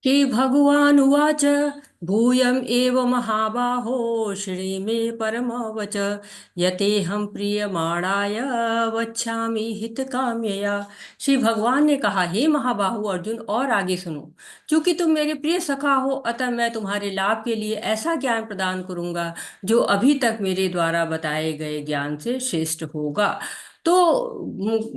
श्रीभगवानुवाच भूयम् एव महाबाहो श्रीमे परमवच यतेऽहं प्रीयमाणाय वक्ष्यामि हितकाम्यया। श्री भगवान ने कहा, हे महाबाहु अर्जुन, और आगे सुनो। चूंकि तुम मेरे प्रिय सखा हो, अतः मैं तुम्हारे लाभ के लिए ऐसा ज्ञान प्रदान करूंगा जो अभी तक मेरे द्वारा बताए गए ज्ञान से श्रेष्ठ होगा। तो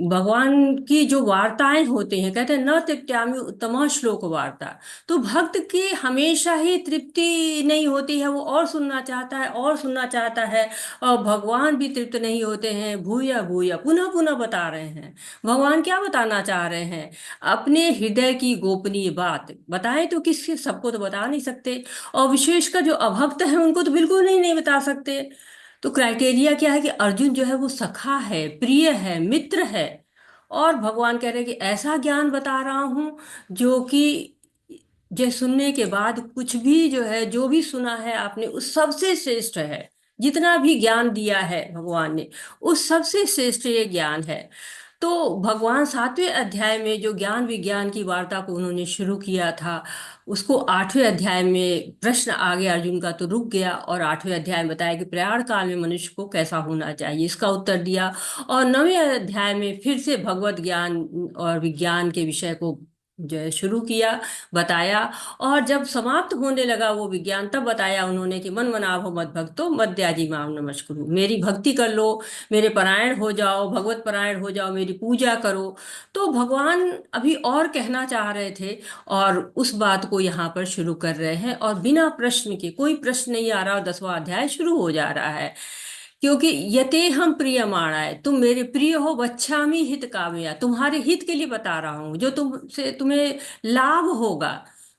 भगवान की जो वार्ताएं होती हैं, कहते हैं न तृप्त्यामि उत्तमा श्लोक वार्ता। तो भक्त की हमेशा ही तृप्ति नहीं होती है, वो और सुनना चाहता है और सुनना चाहता है। और भगवान भी तृप्त नहीं होते हैं, भूया भूया पुनः पुनः बता रहे हैं। भगवान क्या बताना चाह रहे हैं? अपने हृदय की गोपनीय बात बताएं तो किससे, सबको तो बता नहीं सकते। और विशेषकर जो अभक्त है उनको तो बिल्कुल नहीं बता सकते। तो क्राइटेरिया क्या है कि अर्जुन जो है वो सखा है, प्रिय है, मित्र है। और भगवान कह रहे हैं कि ऐसा ज्ञान बता रहा हूं जो कि जो सुनने के बाद कुछ भी जो है, जो भी सुना है आपने, उस सबसे श्रेष्ठ है। जितना भी ज्ञान दिया है भगवान ने, उस सबसे श्रेष्ठ ये ज्ञान है। तो भगवान 7वें अध्याय में जो ज्ञान विज्ञान की वार्ता को उन्होंने शुरू किया था, उसको 8वें अध्याय में प्रश्न आ गया अर्जुन का, तो रुक गया। और 8वें अध्याय में बताया कि प्रयाण काल में मनुष्य को कैसा होना चाहिए, इसका उत्तर दिया। और 9वें अध्याय में फिर से भगवत ज्ञान और विज्ञान के विषय को जो है शुरू किया, बताया। और जब समाप्त होने लगा वो विज्ञान, तब बताया उन्होंने कि मन मनाभो मद भक्तो मद्याजी माम नमस्कुरु, मेरी भक्ति कर लो, मेरे परायण हो जाओ, भगवत परायण हो जाओ, मेरी पूजा करो। तो भगवान अभी और कहना चाह रहे थे, और उस बात को यहाँ पर शुरू कर रहे हैं। और बिना प्रश्न के, कोई प्रश्न नहीं आ रहा, और 10वां अध्याय शुरू हो जा रहा है। क्योंकि यते हम प्रियमाणाय, तुम मेरे प्रिय हो, बच्छामी हित कामया, तुम्हारे हित के लिए बता रहा हूँ, जो तुमसे तुम्हें लाभ होगा।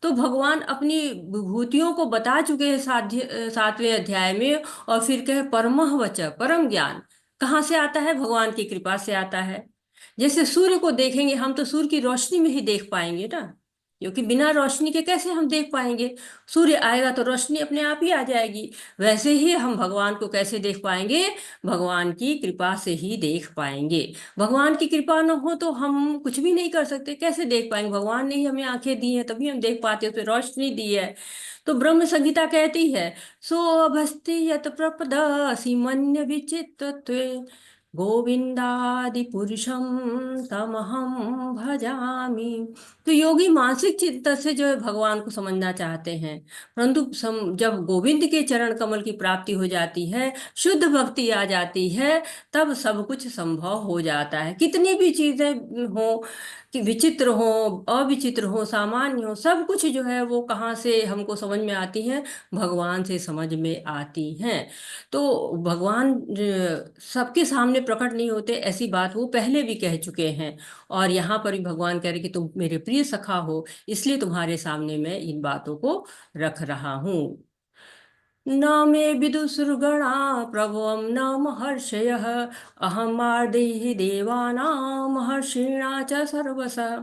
तो भगवान अपनी विभूतियों को बता चुके हैं 7वें अध्याय में। और फिर कहे परमः वच, परम ज्ञान कहाँ से आता है? भगवान की कृपा से आता है। जैसे सूर्य को देखेंगे हम, तो सूर्य की रोशनी में ही देख पाएंगे ना, क्योंकि बिना रोशनी के कैसे हम देख पाएंगे? सूर्य आएगा तो रोशनी अपने आप ही आ जाएगी। वैसे ही हम भगवान को कैसे देख पाएंगे? भगवान की कृपा से ही देख पाएंगे। भगवान की कृपा न हो तो हम कुछ भी नहीं कर सकते, कैसे देख पाएंगे? भगवान ने ही हमें आंखें दी हैं, तभी हम देख पाते हैं, उसमें रोशनी दी है। तो ब्रह्म संहिता कहती है, सो अभस्ति यत प्रपदासी मन्य विचित्रत्वे गोविंदादि पुरुषम तमहम भजामि। तो योगी मानसिक चिंतन से जो है भगवान को समझना चाहते हैं, परंतु जब गोविंद के चरण कमल की प्राप्ति हो जाती है, शुद्ध भक्ति आ जाती है, तब सब कुछ संभव हो जाता है। कितनी भी चीजें हो, कि विचित्र हो, अविचित्र हो, सामान्य हो, सब कुछ जो है वो कहाँ से हमको समझ में आती है? भगवान से समझ में आती हैं। तो भगवान सबके सामने प्रकट नहीं होते, ऐसी बात वो पहले भी कह चुके हैं। और यहाँ पर भी भगवान कह रहे कि तुम मेरे प्रिय सखा हो, इसलिए तुम्हारे सामने मैं इन बातों को रख रहा हूँ। न मे विदुषुर्गणा प्रभवं न महर्षयः अहम आर्देहि देवानां महर्षिणा च सर्वशः।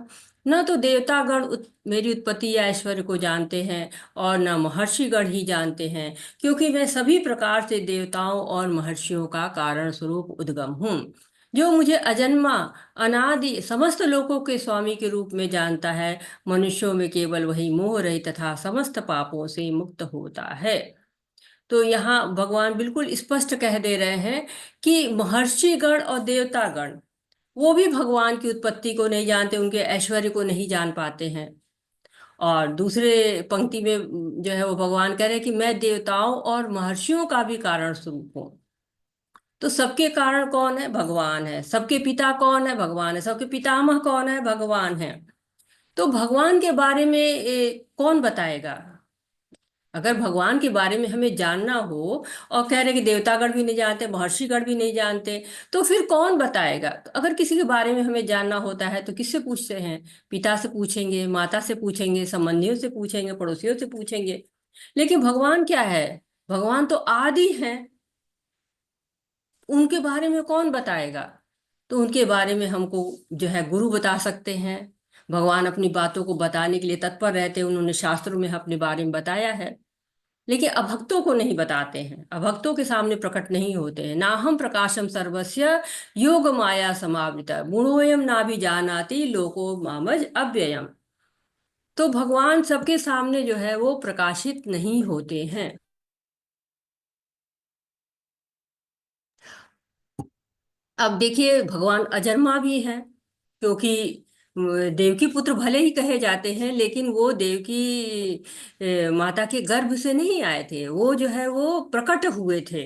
न तो देवतागण मेरी उत्पत्ति या ऐश्वर्य को जानते हैं, और न महर्षिगण ही जानते हैं, क्योंकि मैं सभी प्रकार से देवताओं और महर्षियों का कारण स्वरूप उद्गम हूँ। जो मुझे अजन्मा, अनादि, समस्त लोकों के स्वामी के रूप में जानता है, मनुष्यों में केवल वही मोह रहित तथा समस्त पापों से मुक्त होता है। तो यहाँ भगवान बिल्कुल स्पष्ट कह दे रहे हैं कि महर्षि गण और देवता गण, वो भी भगवान की उत्पत्ति को नहीं जानते, उनके ऐश्वर्य को नहीं जान पाते हैं। और दूसरे पंक्ति में जो है वो भगवान कह रहे हैं कि मैं देवताओं और महर्षियों का भी कारण स्वरूप हूँ। तो सबके कारण कौन है? भगवान है। सबके पिता कौन है? भगवान है। सबके पितामह कौन है? भगवान है। तो भगवान के बारे में कौन बताएगा? अगर भगवान के बारे में हमें जानना हो, और कह रहे कि देवतागण भी नहीं जानते, महर्षिगण भी नहीं जानते, तो फिर कौन बताएगा? तो अगर किसी के बारे में हमें जानना होता है तो किससे पूछते हैं? पिता से पूछेंगे, माता से पूछेंगे, संबंधियों से पूछेंगे, पड़ोसियों से पूछेंगे। लेकिन भगवान क्या है? भगवान तो आदि हैं, उनके बारे में कौन बताएगा? तो उनके बारे में हमको जो है गुरु बता सकते हैं। भगवान अपनी बातों को बताने के लिए तत्पर रहते हैं, उन्होंने शास्त्रों में अपने बारे में बताया है। लेकिन अभक्तों को नहीं बताते हैं, अभक्तों के सामने प्रकट नहीं होते हैं। नाहम प्रकाशम सर्वस्य योग माया समावृता गुणोयम नाभि जानाति लोको मामज अव्ययम। तो भगवान सबके सामने जो है वो प्रकाशित नहीं होते हैं। अब देखिए भगवान अजन्मा भी है, क्योंकि देव की पुत्र भले ही कहे जाते हैं, लेकिन वो देव की माता के गर्भ से नहीं आए थे, वो जो है वो प्रकट हुए थे,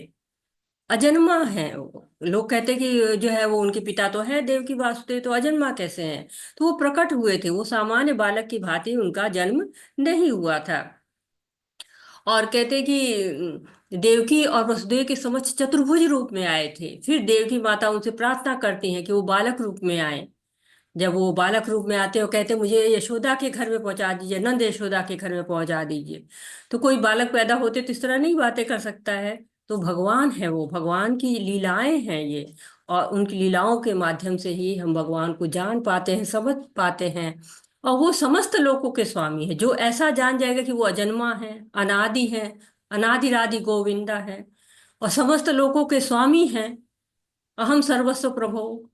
अजन्मा है वो। लोग कहते हैं कि जो है वो उनके पिता तो है देव की वासुदेव, तो अजन्मा कैसे हैं? तो वो प्रकट हुए थे, वो सामान्य बालक की भांति उनका जन्म नहीं हुआ था। और कहते कि देवकी और वसुदेव के समक्ष चतुर्भुज रूप में आए थे। फिर देव की माता उनसे प्रार्थना करती हैं कि वो बालक रूप में आए। जब वो बालक रूप में आते हैं, वो कहते हैं मुझे यशोदा के घर में पहुंचा दीजिए, नंद यशोदा के घर में पहुंचा दीजिए। तो कोई बालक पैदा होते तो इस तरह नहीं बातें कर सकता है। तो भगवान है वो, भगवान की लीलाएं हैं ये। और उनकी लीलाओं के माध्यम से ही हम भगवान को जान पाते हैं, समझ पाते हैं। और वो समस्त लोकों के स्वामी है। जो ऐसा जान जाएगा कि वो अजन्मा है, अनादि है, अनादिरादि गोविंदा है, और समस्त लोकों के स्वामी हैं, अहम सर्वस्व प्रभो,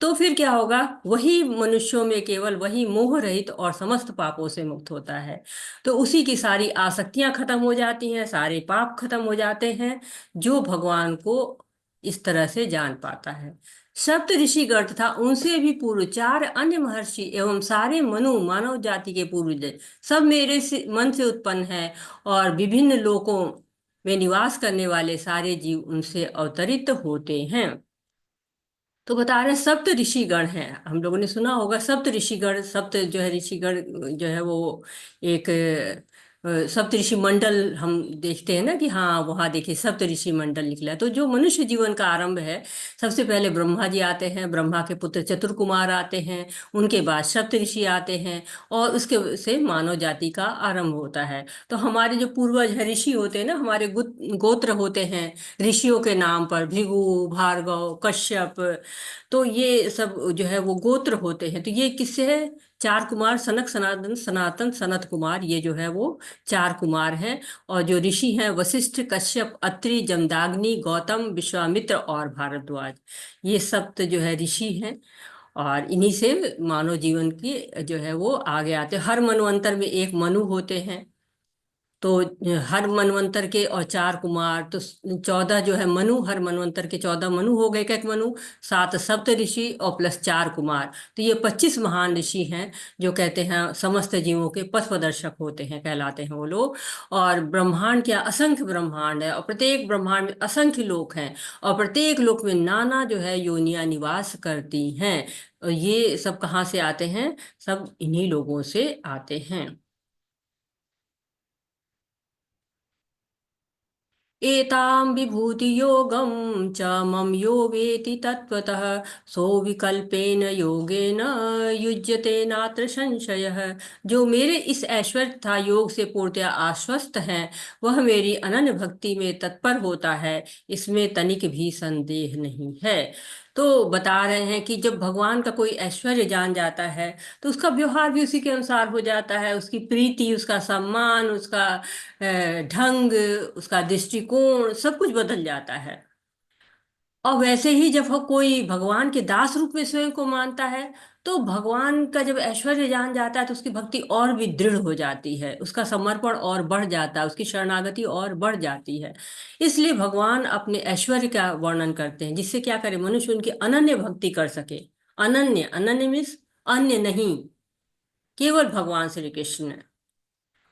तो फिर क्या होगा? वही मनुष्यों में केवल वही मोह रहित और समस्त पापों से मुक्त होता है। तो उसी की सारी आसक्तियां खत्म हो जाती हैं, सारे पाप खत्म हो जाते हैं, जो भगवान को इस तरह से जान पाता है। सप्त ऋषिगण तथा उनसे भी पूर्व चार अन्य महर्षि एवं सारे मनु मानव जाति के पूर्वज सब मेरे से मन से उत्पन्न है, और विभिन्न लोकों में निवास करने वाले सारे जीव उनसे अवतरित होते हैं। तो बता रहे हैं सप्त ऋषिगण हैं। हम लोगों ने सुना होगा सप्त ऋषिगण, सप्त जो है ऋषिगण जो है वो एक सप्त ऋषि मंडल हम देखते हैं ना, कि हाँ वहाँ देखिए सप्त ऋषि मंडल निकला है। तो जो मनुष्य जीवन का आरंभ है, सबसे पहले ब्रह्मा जी आते हैं, ब्रह्मा के पुत्र चतुर्कुमार आते हैं, उनके बाद सप्त ऋषि आते हैं, और उसके से मानव जाति का आरंभ होता है। तो हमारे जो पूर्वज हैं, ऋषि होते हैं ना, हमारे गोत्र होते हैं ऋषियों के नाम पर, भृगु, भार्गव, कश्यप। तो ये सब जो है वो गोत्र होते हैं। तो ये किससे है? चार कुमार, सनक, सनातन, सनातन, सनत कुमार, ये जो है वो चार कुमार हैं। और जो ऋषि हैं, वशिष्ठ, कश्यप, अत्रि, जमदाग्नि, गौतम, विश्वामित्र और भारद्वाज, ये सब तो जो है ऋषि हैं। और इन्हीं से मानव जीवन की जो है वो आगे आते हैं। हर मनवंतर में एक मनु होते हैं। तो हर मनवंतर के और चार कुमार, तो 14 जो है मनु, हर मनवंतर के 14 मनु हो गए, एक मनु, सात सप्त ऋषि और प्लस चार कुमार। तो ये 25 महान ऋषि हैं, जो कहते हैं समस्त जीवों के पथ प्रदर्शक होते हैं, कहलाते हैं वो लोग। और ब्रह्मांड क्या असंख्य ब्रह्मांड है, और प्रत्येक ब्रह्मांड में असंख्य लोक हैं, और प्रत्येक लोक में नाना जो है योनियां निवास करती हैं। और ये सब कहाँ से आते हैं? सब इन्हीं लोगों से आते हैं। एतां विभूतियोगं च मम यो वेति तत्त्वतः सो विकल्पेन योगेन युज्यते नात्र संशयः। जो मेरे इस ऐश्वर्य तथा योग से पूर्णतया आश्वस्त है, वह मेरी अनन्य भक्ति में तत्पर होता है, इसमें तनिक भी संदेह नहीं है। तो बता रहे हैं कि जब भगवान का कोई ऐश्वर्य जान जाता है, तो उसका व्यवहार भी उसी के अनुसार हो जाता है। उसकी प्रीति, उसका सम्मान, उसका ढंग, उसका दृष्टिकोण, सब कुछ बदल जाता है। और वैसे ही जब वो कोई भगवान के दास रूप में स्वयं को मानता है, तो भगवान का जब ऐश्वर्य जान जाता है, तो उसकी भक्ति और भी दृढ़ हो जाती है, उसका समर्पण और बढ़ जाता है, उसकी शरणागति और बढ़ जाती है। इसलिए भगवान अपने ऐश्वर्य का वर्णन करते हैं, जिससे क्या करे, मनुष्य उनकी अनन्य भक्ति कर सके। अनन्य, अनन्य मीन्स अन्य नहीं, केवल भगवान श्री कृष्ण,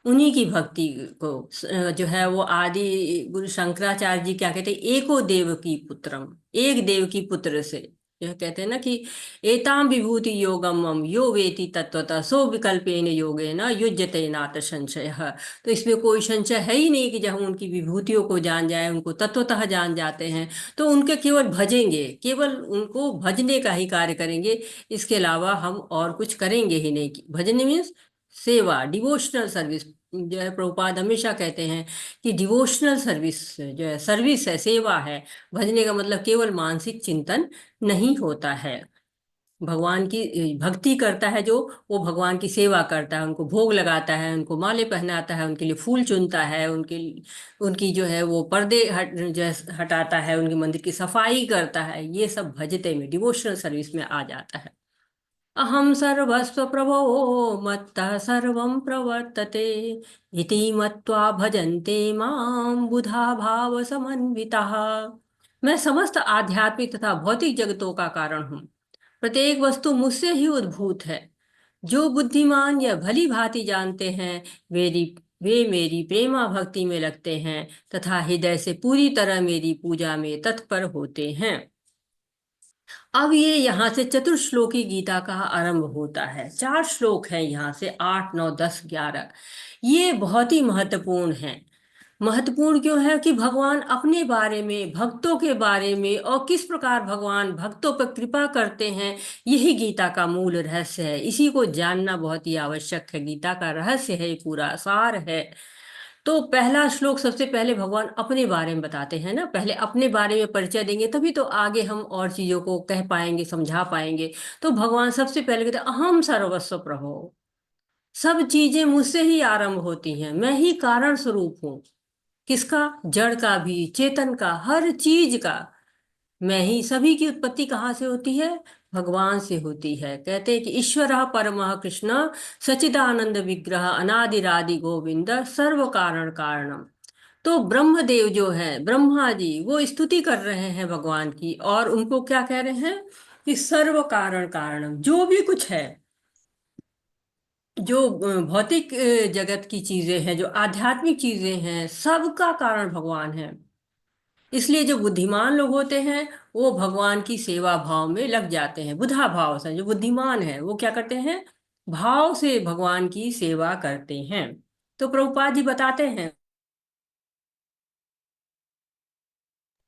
उन्हीं की भक्ति को जो है वो आदि गुरु शंकराचार्य जी क्या कहते हैं, एको देव की पुत्रम, एक देव की पुत्र से। यह कहते हैं ना कि एताम विभूति योगम मम यो वेति तत्वतः सो विकल्पेन योगेन युज्यते नात्र संशय। तो इसमें कोई संशय है ही नहीं कि जब हम उनकी विभूतियों को जान जाए, उनको तत्वतः जान जाते हैं, तो उनके केवल भजेंगे, केवल उनको भजने का ही कार्य करेंगे। इसके अलावा हम और कुछ करेंगे ही नहीं। भजन मीन्स सेवा, डिवोशनल सर्विस। जो है प्रभुपाद हमेशा कहते हैं कि डिवोशनल सर्विस जो है सर्विस है, सेवा है। भजने का मतलब केवल मानसिक चिंतन नहीं होता है। भगवान की भक्ति करता है जो, वो भगवान की सेवा करता है, उनको भोग लगाता है, उनको माले पहनाता है, उनके लिए फूल चुनता है, उनके उनकी जो है वो पर्दे हटाता है, उनके मंदिर की सफाई करता है। ये सब भजते में, डिवोशनल सर्विस में आ जाता है। अहम सर्वस्व प्रभो मत्तः सर्वं प्रवर्तते इति मत्वा भजन्ते मां बुधा भाव समन्विताः। मैं समस्त आध्यात्मिक तथा भौतिक जगतों का कारण हूँ। प्रत्येक वस्तु मुझसे ही उद्भूत है। जो बुद्धिमान या भली भांति जानते हैं, मेरी वे मेरी प्रेमा भक्ति में लगते हैं तथा हृदय से पूरी तरह मेरी पूजा में तत्पर होते हैं। अब ये यहाँ से चतुर्श्लोकी गीता का आरंभ होता है। 4 श्लोक हैं यहाँ से, 8, 9, 10, 11। ये बहुत ही महत्वपूर्ण है। महत्वपूर्ण क्यों है कि भगवान अपने बारे में, भक्तों के बारे में और किस प्रकार भगवान भक्तों पर कृपा करते हैं, यही गीता का मूल रहस्य है। इसी को जानना बहुत ही आवश्यक है। गीता का रहस्य है, ये पूरा सार है। तो पहला श्लोक सबसे पहले भगवान अपने बारे में बताते हैं ना, पहले अपने बारे में परिचय देंगे तभी तो आगे हम और चीजों को कह पाएंगे, समझा पाएंगे। तो भगवान सबसे पहले कहते हैं अहम सर्वस्व प्रभो। सब चीजें मुझसे ही आरंभ होती हैं, मैं ही कारण स्वरूप हूँ। किसका? जड़ का भी, चेतन का, हर चीज का। मैं ही। सभी की उत्पत्ति कहाँ से होती है? भगवान से होती है। कहते हैं कि ईश्वरः परमः कृष्ण सच्चिदानंद विग्रह अनादिरादि गोविंद सर्व कारण कारणम। तो ब्रह्मदेव जो है, ब्रह्मा जी, वो स्तुति कर रहे हैं भगवान की, और उनको क्या कह रहे हैं कि सर्व कारण कारणम, जो भी कुछ है, जो भौतिक जगत की चीजें हैं, जो आध्यात्मिक चीजें हैं, सबका कारण भगवान है। इसलिए जो बुद्धिमान लोग होते हैं वो भगवान की सेवा भाव में लग जाते हैं। बुधा भाव से जो बुद्धिमान है वो क्या करते हैं? भाव से भगवान की सेवा करते हैं। तो प्रभुपाद जी बताते हैं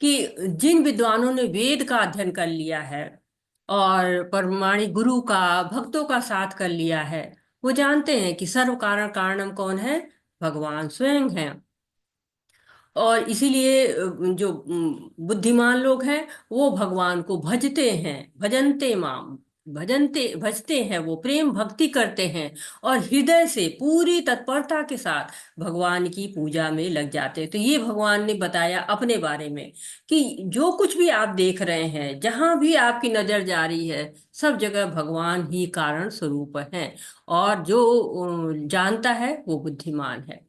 कि जिन विद्वानों ने वेद का अध्ययन कर लिया है और परमाणिक गुरु का, भक्तों का साथ कर लिया है, वो जानते हैं कि सर्व कारण कारणम कौन है? भगवान स्वयं है। और इसीलिए जो बुद्धिमान लोग हैं वो भगवान को भजते हैं। भजन्ते माम, भजनते भजते हैं, वो प्रेम भक्ति करते हैं और हृदय से पूरी तत्परता के साथ भगवान की पूजा में लग जाते हैं। तो ये भगवान ने बताया अपने बारे में कि जो कुछ भी आप देख रहे हैं, जहां भी आपकी नजर जा रही है, सब जगह भगवान ही कारण स्वरूप है। और जो जानता है वो बुद्धिमान है।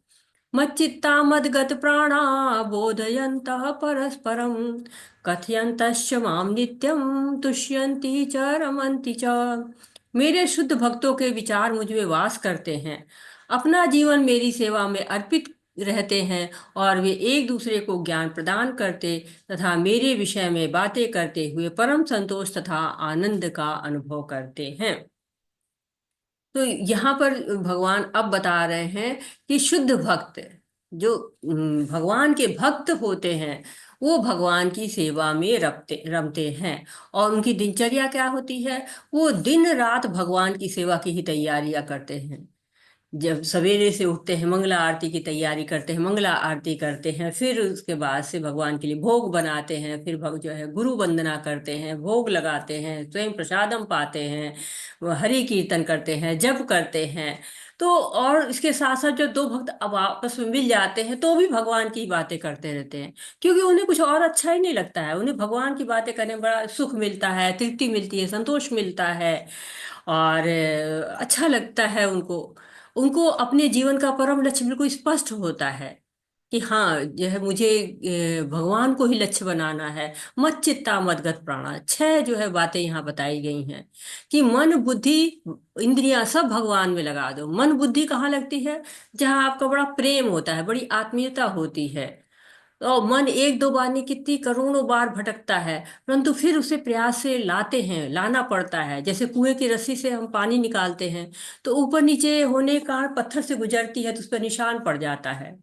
मच्चित्ता मद्गत प्राणा बोधयन्तः परस्परं कथयन्तश्च मां नित्यं तुष्यन्ति च रमन्ति च। मेरे शुद्ध भक्तों के विचार मुझ में वास करते हैं, अपना जीवन मेरी सेवा में अर्पित रहते हैं, और वे एक दूसरे को ज्ञान प्रदान करते तथा मेरे विषय में बातें करते हुए परम संतोष तथा आनंद का अनुभव करते हैं। तो यहाँ पर भगवान अब बता रहे हैं कि शुद्ध भक्त, जो भगवान के भक्त होते हैं, वो भगवान की सेवा में रमते रमते हैं। और उनकी दिनचर्या क्या होती है? वो दिन रात भगवान की सेवा की ही तैयारियां करते हैं। जब सवेरे से उठते हैं, मंगला आरती की तैयारी करते हैं, मंगला आरती करते हैं, फिर उसके बाद से भगवान के लिए भोग बनाते हैं, फिर जो है गुरु वंदना करते हैं, भोग लगाते हैं, स्वयं प्रसादम पाते हैं, वो हरि कीर्तन करते हैं, जप करते हैं। तो और इसके साथ साथ जो दो भक्त अब आपस में मिल जाते हैं तो भी भगवान की बातें करते रहते हैं, क्योंकि उन्हें कुछ और अच्छा ही नहीं लगता है। उन्हें भगवान की बातें करने में बड़ा सुख मिलता है, तृप्ति मिलती है, संतोष मिलता है, और अच्छा लगता है उनको। उनको अपने जीवन का परम लक्ष्य बिल्कुल स्पष्ट होता है कि हाँ, जो है मुझे भगवान को ही लक्ष्य बनाना है। मत चित्ता मदगत प्राणा, 6 जो है बातें यहाँ बताई गई हैं कि मन बुद्धि इंद्रियां सब भगवान में लगा दो। मन बुद्धि कहाँ लगती है? जहाँ आपका बड़ा प्रेम होता है, बड़ी आत्मीयता होती है। और मन एक दो बार नहीं, कितनी करोड़ों बार भटकता है, परंतु फिर उसे प्रयास से लाते हैं, लाना पड़ता है। जैसे कुएं की रस्सी से हम पानी निकालते हैं, तो ऊपर नीचे होने के कारण पत्थर से गुजरती है तो उस पर निशान पड़ जाता है।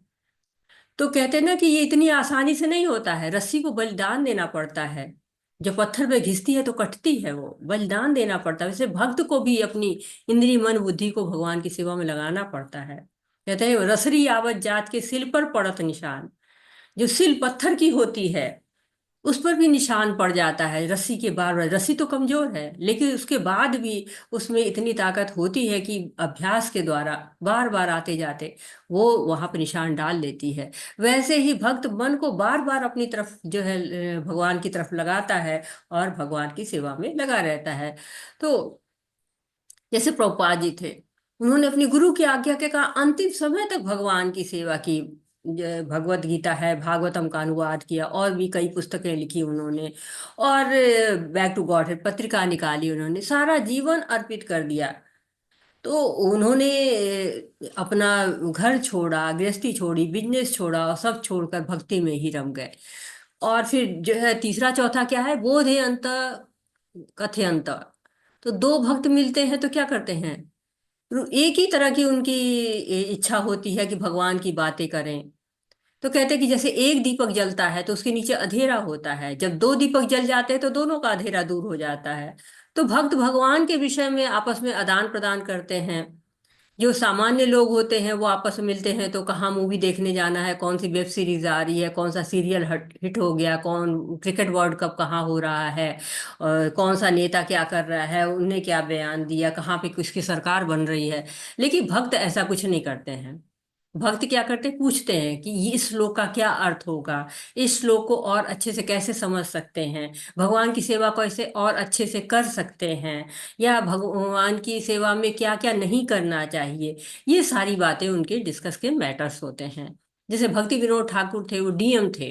तो कहते हैं ना कि ये इतनी आसानी से नहीं होता है, रस्सी को बलिदान देना पड़ता है। जब पत्थर पे घिसती है तो कटती है, वो बलिदान देना पड़ता है। वैसे भक्त को भी अपनी इंद्रिय मन बुद्धि को भगवान की सेवा में लगाना पड़ता है। कहते हैं रसरी आवत जात के सिल पर पड़त निशान। जो सिल पत्थर की होती है उस पर भी निशान पड़ जाता है रस्सी के, बार बार। रस्सी तो कमजोर है लेकिन उसके बाद भी उसमें इतनी ताकत होती है कि अभ्यास के द्वारा बार बार आते जाते वो वहां पर निशान डाल लेती है। वैसे ही भक्त मन को बार बार अपनी तरफ जो है भगवान की तरफ लगाता है और भगवान की सेवा में लगा रहता है। तो जैसे प्रभुपाद जी थे, उन्होंने अपनी गुरु की आज्ञा के कहा अंतिम समय तक भगवान की सेवा की। भगवत गीता है, भागवतम का अनुवाद किया, और भी कई पुस्तकें लिखी उन्होंने, और बैक टू गॉडहेड पत्रिका निकाली, उन्होंने सारा जीवन अर्पित कर दिया। तो उन्होंने अपना घर छोड़ा, गृहस्थी छोड़ी, बिजनेस छोड़ा, और सब छोड़कर भक्ति में ही रम गए। और फिर जो है तीसरा चौथा क्या है, बोधे अंत कथयंत। तो दो भक्त मिलते हैं तो क्या करते हैं, एक ही तरह की उनकी इच्छा होती है कि भगवान की बातें करें। तो कहते हैं कि जैसे एक दीपक जलता है तो उसके नीचे अंधेरा होता है, जब दो दीपक जल जाते हैं तो दोनों का अंधेरा दूर हो जाता है। तो भक्त भगवान के विषय में आपस में आदान प्रदान करते हैं। जो सामान्य लोग होते हैं वो आपस में मिलते हैं तो कहाँ मूवी देखने जाना है, कौन सी वेब सीरीज आ रही है, कौन सा सीरियल हिट हो गया, कौन क्रिकेट वर्ल्ड कप कहाँ हो रहा है, और कौन सा नेता क्या कर रहा है, उनने क्या बयान दिया, कहाँ पे किसकी सरकार बन रही है। लेकिन भक्त ऐसा कुछ नहीं करते हैं। भक्त क्या करते हैं, पूछते हैं कि ये इस श्लोक का क्या अर्थ होगा, इस श्लोक को और अच्छे से कैसे समझ सकते हैं, भगवान की सेवा को ऐसे और अच्छे से कर सकते हैं, या भगवान की सेवा में क्या क्या नहीं करना चाहिए। ये सारी बातें उनके डिस्कस के मैटर्स होते हैं। जैसे भक्ति विनोद ठाकुर थे, वो डीएम थे।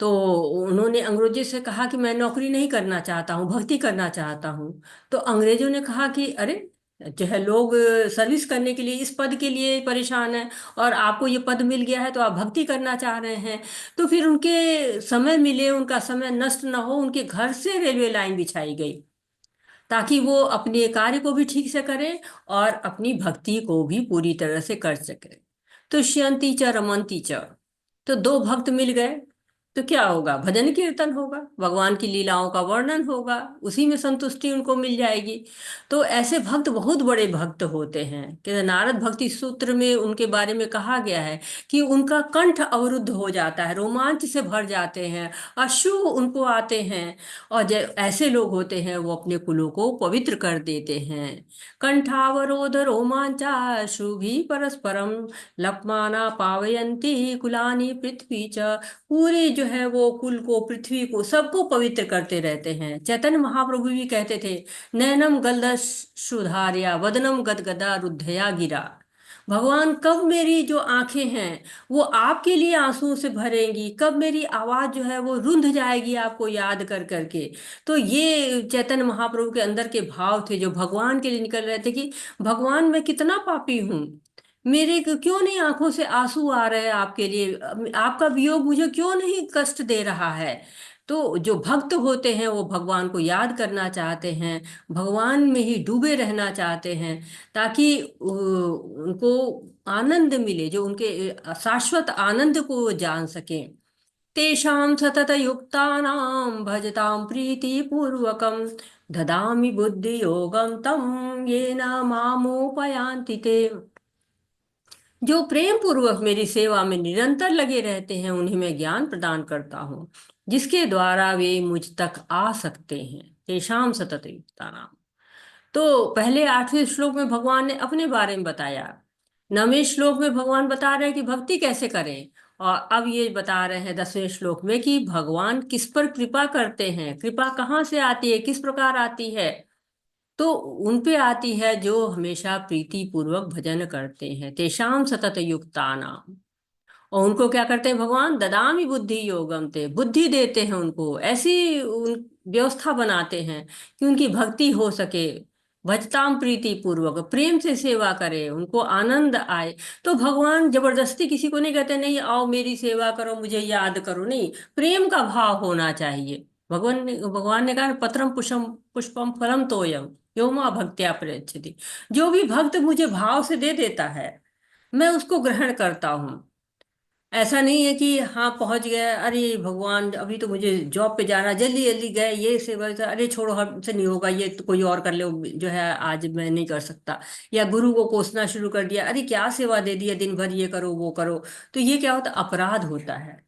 तो उन्होंने अंग्रेजों से कहा कि मैं नौकरी नहीं करना चाहता हूँ, भक्ति करना चाहता हूँ। तो अंग्रेजों ने कहा कि अरे, जो है लोग सर्विस करने के लिए, इस पद के लिए परेशान है, और आपको ये पद मिल गया है तो आप भक्ति करना चाह रहे हैं। तो फिर उनके समय मिले, उनका समय नष्ट ना हो, उनके घर से रेलवे लाइन बिछाई गई, ताकि वो अपने कार्य को भी ठीक से करें और अपनी भक्ति को भी पूरी तरह से कर सके। तो श्यंती च रमंती च, तो दो भक्त मिल गए तो क्या होगा, भजन कीर्तन होगा, भगवान की लीलाओं का वर्णन होगा, उसी में संतुष्टि उनको मिल जाएगी। तो ऐसे भक्त बहुत बड़े भक्त होते हैं कि नारद भक्ति सूत्र में उनके बारे में कहा गया है कि उनका कंठ अवरुद्ध हो जाता है, रोमांच से भर जाते हैं, अश्रु उनको आते हैं। और ऐसे लोग होते हैं वो अपने कुलों को पवित्र कर देते हैं। कंठावरोध रोमांचा शुभी परस्परम लपमाना पावयंती कुलानी पृथ्वी च। पूरे जो है वो कुल को, पृथ्वी को, सबको पवित्र करते रहते हैं। चैतन्य महाप्रभु भी कहते थे, नैनम गलदश्रुधार्या वदनम गदगदा रुद्धया गिरा। भगवान कब मेरी जो आंखें हैं वो आपके लिए आंसुओं से भरेंगी, कब मेरी आवाज जो है वो रुंध जाएगी आपको याद कर करके। तो ये चैतन्य महाप्रभु के अंदर के भाव थे जो भगवान के लिए निकल रहे थे कि भगवान मैं कितना पापी हूँ, मेरे क्यों नहीं आंखों से आंसू आ रहे हैं आपके लिए, आपका वियोग मुझे क्यों नहीं कष्ट दे रहा है। तो जो भक्त होते हैं वो भगवान को याद करना चाहते हैं, भगवान में ही डूबे रहना चाहते हैं, ताकि उनको आनंद मिले, जो उनके शाश्वत आनंद को वो जान सकें। तेषां सतत युक्तानां भजतां प्रीतिपूर्वकं ददामि बुद्धि योगं तं येन मामुपयान्ति ते। जो प्रेम पूर्वक मेरी सेवा में निरंतर लगे रहते हैं उन्हें मैं ज्ञान प्रदान करता हूँ, जिसके द्वारा वे मुझ तक आ सकते हैं। तेषाम सतत युक्तानाम। तो पहले 8वें श्लोक में भगवान ने अपने बारे में बताया, 9वें श्लोक में भगवान बता रहे हैं कि भक्ति कैसे करें, और अब ये बता रहे हैं 10वें श्लोक में कि भगवान किस पर कृपा करते हैं, कृपा कहाँ से आती है, किस प्रकार आती है। तो उन पे आती है जो हमेशा प्रीति पूर्वक भजन करते हैं, तेषाम सतत युक्तानाम। और उनको क्या करते हैं भगवान, ददामी बुद्धि योगम, ते बुद्धि देते हैं उनको, ऐसी व्यवस्था बनाते हैं कि उनकी भक्ति हो सके, भजताम प्रीति पूर्वक, प्रेम से सेवा करे, उनको आनंद आए। तो भगवान जबरदस्ती किसी को नहीं कहते नहीं आओ मेरी सेवा करो, मुझे याद करो, नहीं, प्रेम का भाव होना चाहिए। भगवान ने कहा पत्रम पुष्पम पुष्पम फलम तोयम यो मां भक्त्या प्रयच्छति। जो भी भक्त मुझे भाव से दे देता है मैं उसको ग्रहण करता हूँ। ऐसा नहीं है कि हाँ पहुंच गए, अरे भगवान अभी तो मुझे जॉब पे जाना, जल्दी जल्दी गए, ये सेवा अरे छोड़ो हमसे नहीं होगा, ये तो कोई और कर ले, जो है आज मैं नहीं कर सकता। या गुरु को कोसना शुरू कर दिया, अरे क्या सेवा दे दिया दिन भर, ये करो वो करो। तो ये क्या होता, अपराध होता है।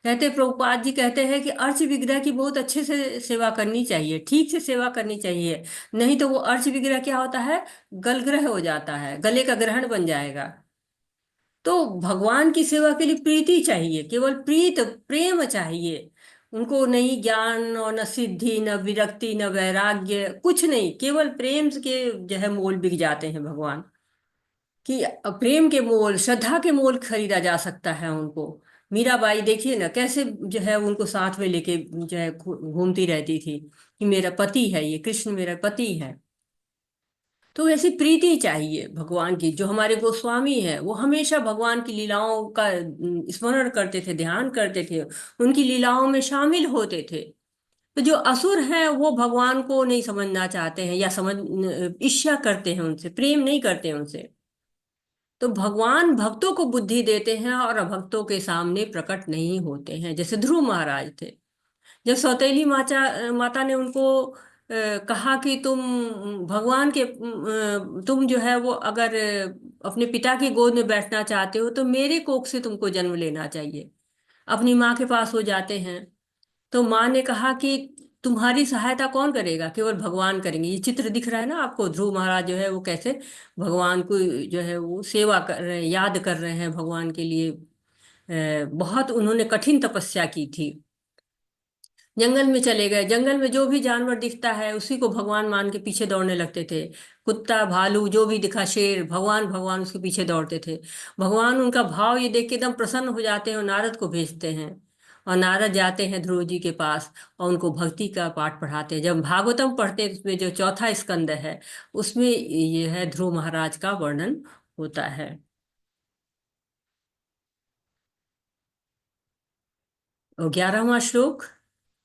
कहते प्रभुपाद जी कहते हैं कि अर्च विग्रह की बहुत अच्छे से सेवा करनी चाहिए, ठीक से सेवा करनी चाहिए, नहीं तो वो अर्च विग्रह क्या होता है, गलग्रह हो जाता है, गले का ग्रहण बन जाएगा। तो भगवान की सेवा के लिए प्रीति चाहिए, केवल प्रीत प्रेम चाहिए। उनको नहीं ज्ञान और न सिद्धि न विरक्ति न वैराग्य, कुछ नहीं, केवल प्रेम के जो है मोल बिक जाते हैं भगवान। कि प्रेम के मोल, श्रद्धा के मोल खरीदा जा सकता है उनको। मीराबाई देखिए ना कैसे जो है उनको साथ में लेके जो है घूमती रहती थी कि मेरा पति है, ये कृष्ण मेरा पति है। तो ऐसी प्रीति चाहिए भगवान की। जो हमारे गोस्वामी है वो हमेशा भगवान की लीलाओं का स्मरण करते थे, ध्यान करते थे, उनकी लीलाओं में शामिल होते थे। तो जो असुर हैं वो भगवान को नहीं समझना चाहते हैं, या समझ ईर्ष्या करते हैं उनसे, प्रेम नहीं करते हैं उनसे। तो भगवान भक्तों को बुद्धि देते हैं और अभक्तों के सामने प्रकट नहीं होते हैं। जैसे ध्रुव महाराज थे, जब सौतेली माता ने उनको कहा कि तुम भगवान के तुम जो है वो अगर अपने पिता की गोद में बैठना चाहते हो तो मेरे कोख से तुमको जन्म लेना चाहिए। अपनी माँ के पास हो जाते हैं। तो माँ ने कहा कि तुम्हारी सहायता कौन करेगा, केवल भगवान करेंगे। ये चित्र दिख रहा है ना आपको, ध्रुव महाराज जो है वो कैसे भगवान को जो है वो सेवा कर रहे हैं, याद कर रहे हैं भगवान के लिए। बहुत उन्होंने कठिन तपस्या की थी। जंगल में चले गए, जंगल में जो भी जानवर दिखता है उसी को भगवान मान के पीछे दौड़ने लगते थे। कुत्ता भालू जो भी दिखा, शेर, भगवान भगवान उसके पीछे दौड़ते थे। भगवान उनका भाव ये देख के एकदम प्रसन्न हो जाते हैं और नारद को भेजते हैं। और नारद जाते हैं ध्रुव जी के पास और उनको भक्ति का पाठ पढ़ाते हैं। जब भागवतम पढ़ते हैं उसमें जो चौथा स्कंद है उसमें ये है ध्रुव महाराज का वर्णन होता है। और 11वां श्लोक,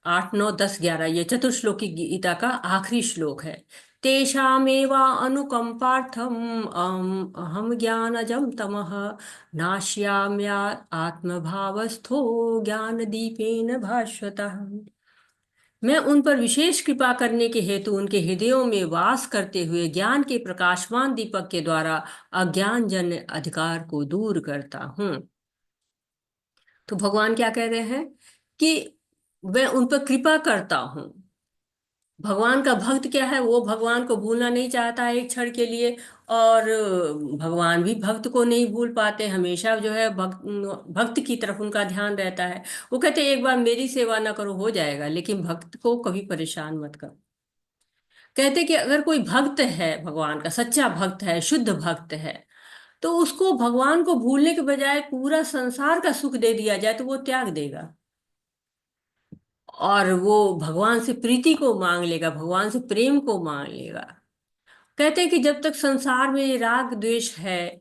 8, 9, 10, 11, ये चतुर्श्लोकी गीता का आखिरी श्लोक है। तेषामेवा अनुकंपार्थम अहम ज्ञानजम तमः नाश्याम्या आत्मभावस्थो ज्ञान दीपेन भास्वतः। मैं उन पर विशेष कृपा करने के हेतु उनके हृदयों में वास करते हुए ज्ञान के प्रकाशमान दीपक के द्वारा अज्ञान जन्य अधिकार को दूर करता हूँ। तो भगवान क्या कह रहे हैं कि मैं उन पर कृपा करता हूँ। भगवान का भक्त क्या है, वो भगवान को भूलना नहीं चाहता है एक क्षण के लिए। और भगवान भी भक्त को नहीं भूल पाते, हमेशा जो है भक्त भक्त की तरफ उनका ध्यान रहता है। वो कहते हैं एक बार मेरी सेवा ना करो हो जाएगा, लेकिन भक्त को कभी परेशान मत करो। कहते कि अगर कोई भक्त है, भगवान का सच्चा भक्त है, शुद्ध भक्त है, तो उसको भगवान को भूलने के बजाय पूरा संसार का सुख दे दिया जाए तो वो त्याग देगा। और वो भगवान से प्रीति को मांग लेगा, भगवान से प्रेम को मांग लेगा। कहते हैं कि जब तक संसार में राग द्वेष है,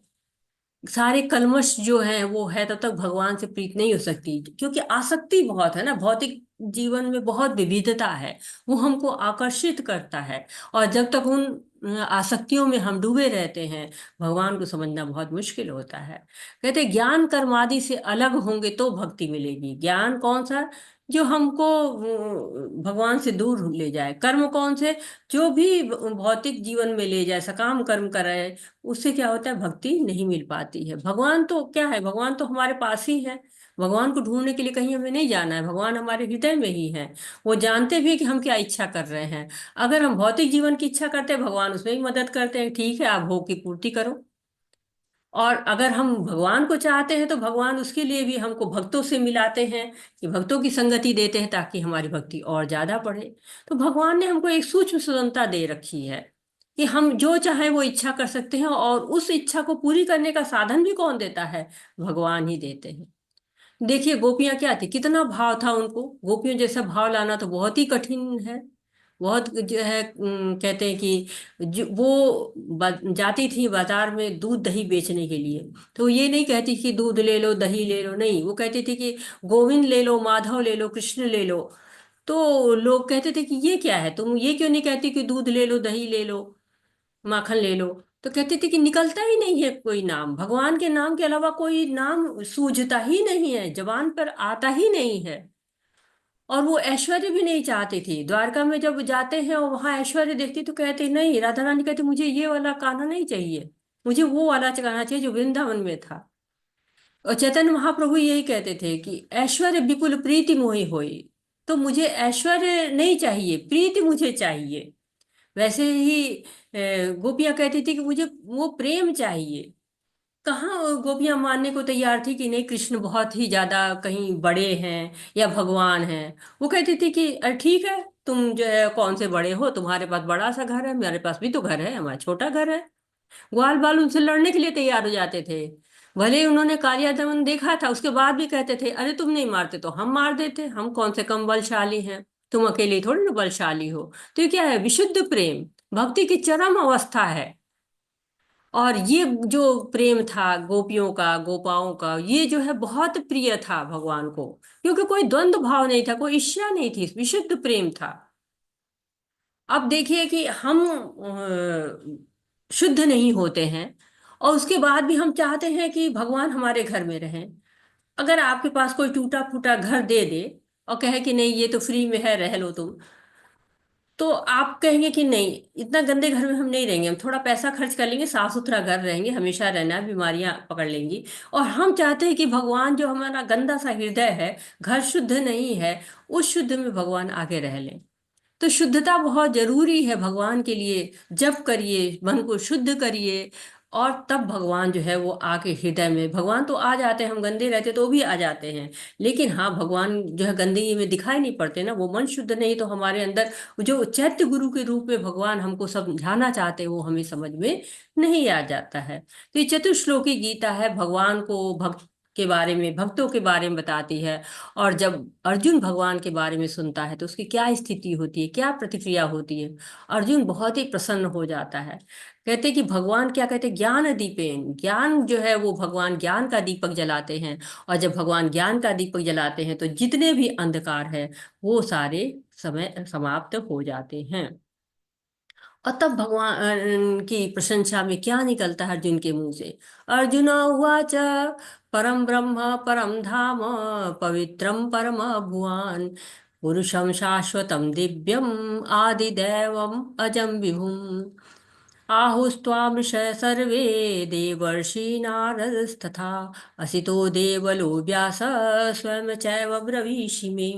सारे कल्मश जो हैं वो है, तब तक भगवान से प्रीत नहीं हो सकती। क्योंकि आसक्ति बहुत है ना, भौतिक जीवन में बहुत विविधता है, वो हमको आकर्षित करता है। और जब तक उन आसक्तियों में हम डूबे रहते हैं, भगवान को समझना बहुत मुश्किल होता है। कहते हैं, ज्ञान कर्म आदि से अलग होंगे तो भक्ति मिलेगी। ज्ञान कौन सा, जो हमको भगवान से दूर ले जाए। कर्म कौन से, जो भी भौतिक जीवन में ले जाए, सकाम कर्म कराए, उससे क्या होता है, भक्ति नहीं मिल पाती है। भगवान तो क्या है, भगवान तो हमारे पास ही है। भगवान को ढूंढने के लिए कहीं हमें नहीं जाना है, भगवान हमारे हृदय में ही है। वो जानते भी कि हम क्या इच्छा कर रहे हैं। अगर हम भौतिक जीवन की इच्छा करते हैं, भगवान उसमें भी मदद करते हैं, ठीक है आप भोग की पूर्ति करो। और अगर हम भगवान को चाहते हैं तो भगवान उसके लिए भी हमको भक्तों से मिलाते हैं, कि भक्तों की संगति देते हैं ताकि हमारी भक्ति और ज्यादा बढ़े। तो भगवान ने हमको एक सूक्ष्म स्वतंत्रता दे रखी है कि हम जो चाहे वो इच्छा कर सकते हैं। और उस इच्छा को पूरी करने का साधन भी कौन देता है, भगवान ही देते हैं। देखिए गोपियां क्या थी, कितना भाव था उनको। गोपियों जैसा भाव लाना तो बहुत ही कठिन है। बहुत जो है कहते हैं कि वो जाती थी बाजार में दूध दही बेचने के लिए। तो ये नहीं कहती कि दूध ले लो दही ले लो, नहीं, वो कहती थी कि गोविंद ले लो, माधव ले लो, कृष्ण ले लो। तो लोग कहते थे कि ये क्या है, तुम ये क्यों नहीं कहती कि दूध ले लो दही ले लो, माखन ले लो। तो कहती थी कि निकलता ही नहीं है कोई नाम, भगवान के नाम के अलावा कोई नाम सूझता ही नहीं है, जबान पर आता ही नहीं है। और वो ऐश्वर्य भी नहीं चाहती थी। द्वारका में जब जाते हैं और वहां ऐश्वर्य देखती तो कहती नहीं, राधा रानी कहती मुझे ये वाला कान्हा नहीं चाहिए, मुझे वो वाला कान्हा चाहिए जो वृंदावन में था। और चैतन्य महाप्रभु यही कहते थे कि ऐश्वर्य विपुल प्रीति मोहि होई। तो मुझे ऐश्वर्य नहीं चाहिए, प्रीति मुझे चाहिए। वैसे ही गोपियां कहती थी कि मुझे वो प्रेम चाहिए। कहाँ गोपियां मानने को तैयार थी कि नहीं, कृष्ण बहुत ही ज्यादा कहीं बड़े हैं या भगवान हैं। वो कहती थी कि ठीक है, तुम जो है कौन से बड़े हो, तुम्हारे पास बड़ा सा घर है, मेरे पास भी तो घर है, हमारा छोटा घर है। ग्वाल बाल उनसे लड़ने के लिए तैयार हो जाते थे। भले ही उन्होंने कालिया दमन देखा था, उसके बाद भी कहते थे अरे तुम नहीं मारते तो हम मार देते, हम कौन से कम बलशाली हैं, तुम अकेले थोड़ी ना बलशाली हो। तो ये क्या है, विशुद्ध प्रेम, भक्ति की चरम अवस्था है। और ये जो प्रेम था गोपियों का, गोपाओं का, ये जो है बहुत प्रिय था भगवान को, क्योंकि कोई द्वंद्व भाव नहीं था, कोई ईर्ष्या नहीं थी, विशुद्ध प्रेम था। अब देखिए कि हम शुद्ध नहीं होते हैं, और उसके बाद भी हम चाहते हैं कि भगवान हमारे घर में रहें। अगर आपके पास कोई टूटा फूटा घर दे दे और कहे कि नहीं ये तो फ्री में है, रह लो तुम, तो आप कहेंगे कि नहीं, इतना गंदे घर में हम नहीं रहेंगे, हम थोड़ा पैसा खर्च कर लेंगे, साफ सुथरा घर रहेंगे, हमेशा रहना, बीमारियां पकड़ लेंगी। और हम चाहते हैं कि भगवान जो हमारा गंदा सा हृदय है, घर शुद्ध नहीं है, उस शुद्ध में भगवान आके रह लें। तो शुद्धता बहुत जरूरी है भगवान के लिए। जप करिए, मन को शुद्ध करिए, और तब भगवान जो है वो आके हृदय में, भगवान तो आ जाते हैं, हम गंदे रहते तो भी आ जाते हैं, लेकिन हाँ भगवान जो है गंदगी में दिखाई नहीं पड़ते ना, वो मन शुद्ध नहीं तो हमारे अंदर जो चैत्य गुरु के रूप में भगवान हमको समझाना चाहते हैं वो हमें समझ में नहीं आ जाता है। तो ये चतुश्लोकी गीता है, भगवान को, भक्त के बारे में, भक्तों के बारे में बताती है। और जब अर्जुन भगवान के बारे में सुनता है तो उसकी क्या स्थिति होती है, क्या प्रतिक्रिया होती है। अर्जुन बहुत ही प्रसन्न हो जाता है। कहते कि भगवान क्या कहते, ज्ञान दीपेन, ज्ञान जो है वो भगवान ज्ञान का दीपक जलाते हैं। और जब भगवान ज्ञान का दीपक जलाते हैं तो जितने भी अंधकार है वो सारे समय समाप्त हो जाते हैं। और तब भगवान की प्रशंसा में क्या निकलता है अर्जुन के मुंह से। अर्जुन उवाच परम ब्रह्म परम धाम पवित्रम परम भुवन पुरुषम शाश्वतम दिव्यम आदिदैवम अजम विभुम आहुस्त्वामृष सर्वे देवर्षि नारदस्तथा असितो देवलो व्यास स्वयं चैव ब्रवीषि मे।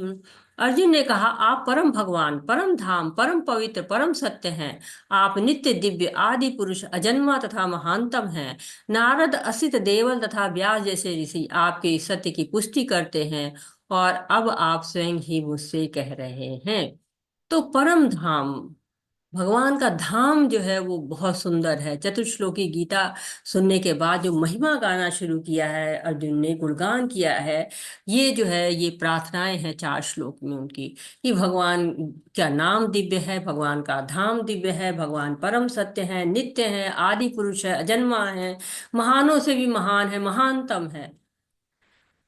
अर्जुन ने कहा, आप परम भगवान, परम धाम, परम पवित्र, परम सत्य हैं। आप नित्य दिव्य आदि पुरुष, अजन्मा तथा महानतम हैं। नारद, असित, देवल तथा व्यास जैसे ऋषि आपके सत्य की पुष्टि करते हैं, और अब आप स्वयं ही मुझसे कह रहे हैं। तो परम धाम, भगवान का धाम जो है वो बहुत सुंदर है। चतुश्लोकी गीता सुनने के बाद जो महिमा गाना शुरू किया है अर्जुन ने, गुणगान किया है, ये जो है ये प्रार्थनाएं हैं 4 श्लोक में उनकी, कि भगवान का नाम दिव्य है, भगवान का धाम दिव्य है, भगवान परम सत्य है, नित्य है, आदि पुरुष है, अजन्मा है, महानों से भी महान है, महानतम है।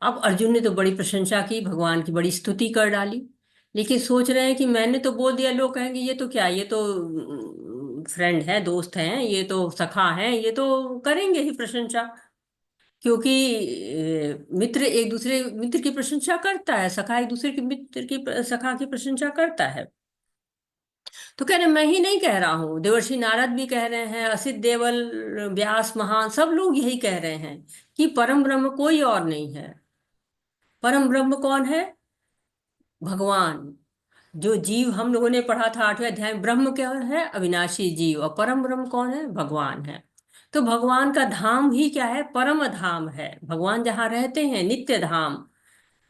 अब अर्जुन ने तो बड़ी प्रशंसा की, भगवान की बड़ी स्तुति कर डाली, लेकिन सोच रहे हैं कि मैंने तो बोल दिया, लोग कहेंगे ये तो क्या, ये तो फ्रेंड है, दोस्त हैं, ये तो सखा हैं, ये तो करेंगे ही प्रशंसा, क्योंकि मित्र एक दूसरे मित्र की प्रशंसा करता है, सखा एक दूसरे की मित्र की सखा की प्रशंसा करता है। तो कह रहे मैं ही नहीं कह रहा हूँ, देवर्षि नारद भी कह रहे हैं, असित देवल, व्यास महान, सब लोग यही कह रहे हैं कि परम ब्रह्म कोई और नहीं है। परम ब्रह्म कौन है? भगवान। जो जीव हम लोगों ने पढ़ा था 8वें अध्याय में, ब्रह्म क्या है? अविनाशी जीव। और परम ब्रह्म कौन है? भगवान है। तो भगवान का धाम ही क्या है? परम धाम है। भगवान जहाँ रहते हैं, नित्य धाम,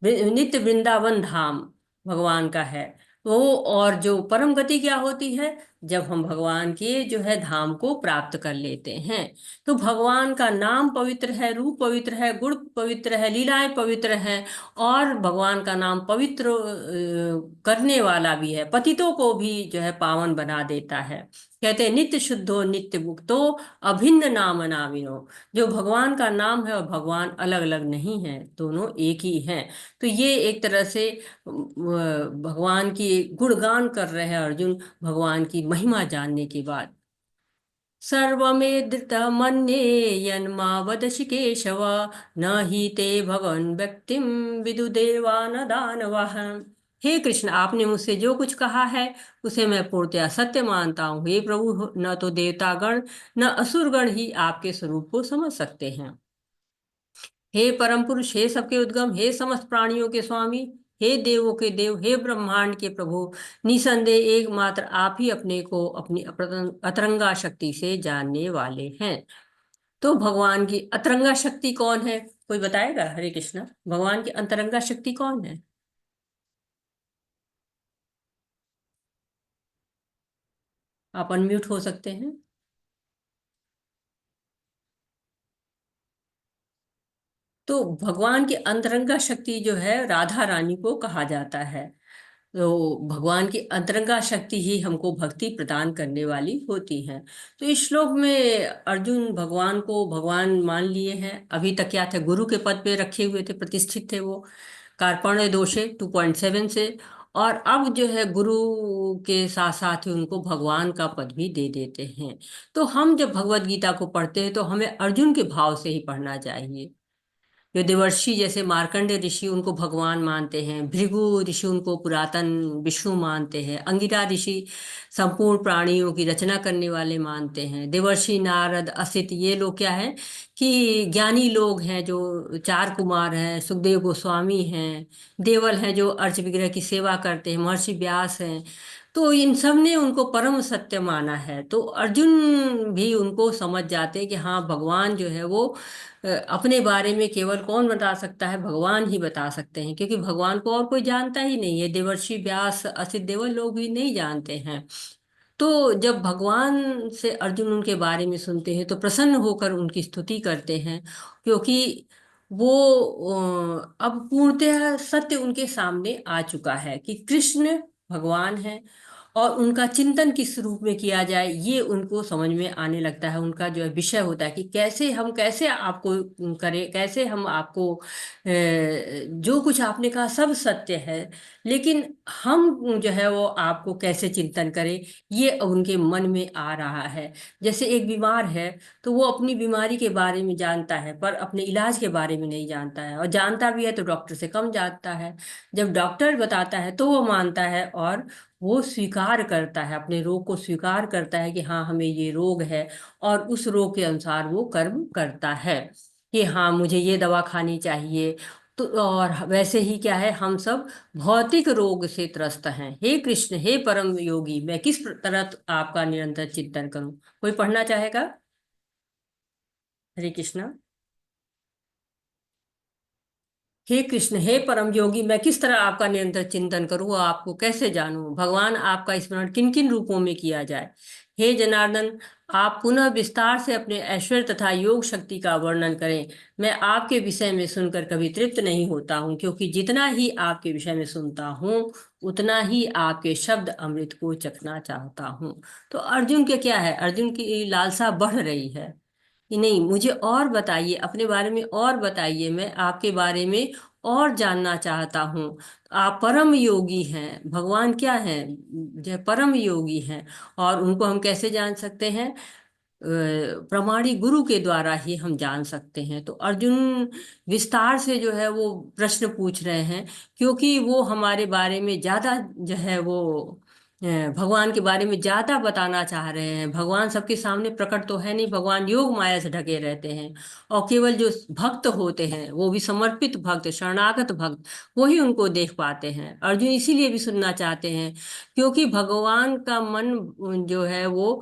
नित्य वृंदावन धाम भगवान का है। वो, और जो परम गति क्या होती है? जब हम भगवान के जो है धाम को प्राप्त कर लेते हैं। तो भगवान का नाम पवित्र है, रूप पवित्र है, गुण पवित्र है, लीलाएं पवित्र हैं। और भगवान का नाम पवित्र करने वाला भी है, पतितों को भी जो है पावन बना देता है। कहते हैं नित्य शुद्धो नित्य मुक्तो अभिन्न नाम नामिनो। जो भगवान का नाम है और भगवान अलग अलग नहीं है, दोनों एक ही हैं। तो ये एक तरह से भगवान की गुणगान कर रहे हैं अर्जुन, भगवान की महिमा जानने के बाद। सर्वमेधृतमन्ये यन्मावदसि केशव, न हि ते भगवन् व्यक्तिं विदुदेवा न दानवः। हे कृष्ण, आपने मुझसे जो कुछ कहा है उसे मैं पूर्णतया सत्य मानता हूँ। हे प्रभु, न तो देवतागण न असुरगण ही आपके स्वरूप को समझ सकते हैं। हे परम पुरुष, हे सबके उद्गम, हे समस्त प्राणियों के स्वामी, हे देवों के देव, हे ब्रह्मांड के प्रभु, निसंदेह एकमात्र आप ही अपने को अपनी अतरंगा शक्ति से जानने वाले हैं। तो भगवान की अतरंगा शक्ति कौन है, कोई बताएगा? हरे कृष्णा, भगवान की अंतरंगा शक्ति कौन है? आप अनम्यूट हो सकते हैं। तो भगवान की अंतरंगा शक्ति जो है राधा रानी को कहा जाता है। तो भगवान की अंतरंगा शक्ति ही हमको भक्ति प्रदान करने वाली होती है। तो इस श्लोक में अर्जुन भगवान को भगवान मान लिए हैं। अभी तक क्या थे, गुरु के पद पे रखे हुए थे, प्रतिष्ठित थे वो कार्पण्य दोषे 2.7 से। और अब जो है गुरु के साथ साथ ही उनको भगवान का पद भी दे देते हैं। तो हम जब भगवत गीता को पढ़ते हैं तो हमें अर्जुन के भाव से ही पढ़ना चाहिए। जो देवर्षि जैसे मार्कंडेय ऋषि उनको भगवान मानते हैं, भृगु ऋषि उनको पुरातन विष्णु मानते हैं, अंगिरा ऋषि संपूर्ण प्राणियों की रचना करने वाले मानते हैं, देवर्षि नारद असित ये लोग क्या है कि ज्ञानी लोग हैं, जो चार कुमार हैं, सुखदेव गोस्वामी हैं, देवल हैं जो अर्च विग्रह की सेवा करते हैं, महर्षि व्यास हैं। तो इन सब ने उनको परम सत्य माना है। तो अर्जुन भी उनको समझ जाते हैं कि हाँ, भगवान जो है वो अपने बारे में केवल कौन बता सकता है, भगवान ही बता सकते हैं, क्योंकि भगवान को और कोई जानता ही नहीं है। देवर्षि व्यास असित देवल लोग भी नहीं जानते हैं। तो जब भगवान से अर्जुन उनके बारे में सुनते हैं तो प्रसन्न होकर उनकी स्तुति करते हैं, क्योंकि वो अब पूर्णतः सत्य उनके सामने आ चुका है कि कृष्ण भगवान है। और उनका चिंतन किस रूप में किया जाए ये उनको समझ में आने लगता है। उनका जो है विषय होता है कि कैसे आपको करें, कैसे हम आपको जो कुछ आपने कहा सब सत्य है, लेकिन हम जो है वो आपको कैसे चिंतन करें, ये उनके मन में आ रहा है। जैसे एक बीमार है तो वो अपनी बीमारी के बारे में जानता है पर अपने इलाज के बारे में नहीं जानता है, और जानता भी है तो डॉक्टर से कम जानता है। जब डॉक्टर बताता है तो वो मानता है और वो स्वीकार करता है, अपने रोग को स्वीकार करता है कि हाँ हमें ये रोग है, और उस रोग के अनुसार वो कर्म करता है कि हाँ मुझे ये दवा खानी चाहिए। तो और वैसे ही क्या है, हम सब भौतिक रोग से त्रस्त हैं। हे कृष्ण, हे परम योगी, मैं किस तरह आपका निरंतर चिंतन करूं? कोई पढ़ना चाहेगा? हरे कृष्णा। हे कृष्ण, हे परम योगी, मैं किस तरह आपका निरंतर चिंतन करूं, आपको कैसे जानूं? भगवान, आपका स्मरण किन किन रूपों में किया जाए? हे जनार्दन, आप पुनः विस्तार से अपने ऐश्वर्य तथा योग शक्ति का वर्णन करें। मैं आपके विषय में सुनकर कभी तृप्त नहीं होता हूँ, क्योंकि जितना ही आपके विषय में सुनता हूँ उतना ही आपके शब्द अमृत को चखना चाहता हूँ। तो अर्जुन के क्या है, अर्जुन की लालसा बढ़ रही है कि नहीं, मुझे और बताइए, अपने बारे में और बताइए, मैं आपके बारे में और जानना चाहता हूँ। आप परम योगी हैं, भगवान क्या हैं, जो परम योगी हैं। और उनको हम कैसे जान सकते हैं? प्रमाणिक गुरु के द्वारा ही हम जान सकते हैं। तो अर्जुन विस्तार से जो है वो प्रश्न पूछ रहे हैं, क्योंकि वो हमारे बारे में ज्यादा जो है वो भगवान के बारे में ज्यादा बताना चाह रहे हैं। भगवान सबके सामने प्रकट तो है नहीं, भगवान योग माया से ढके रहते हैं। और केवल जो भक्त होते हैं, वो भी समर्पित भक्त, शरणागत भक्त, वही उनको देख पाते हैं। अर्जुन इसीलिए भी सुनना चाहते हैं, क्योंकि भगवान का मन जो है वो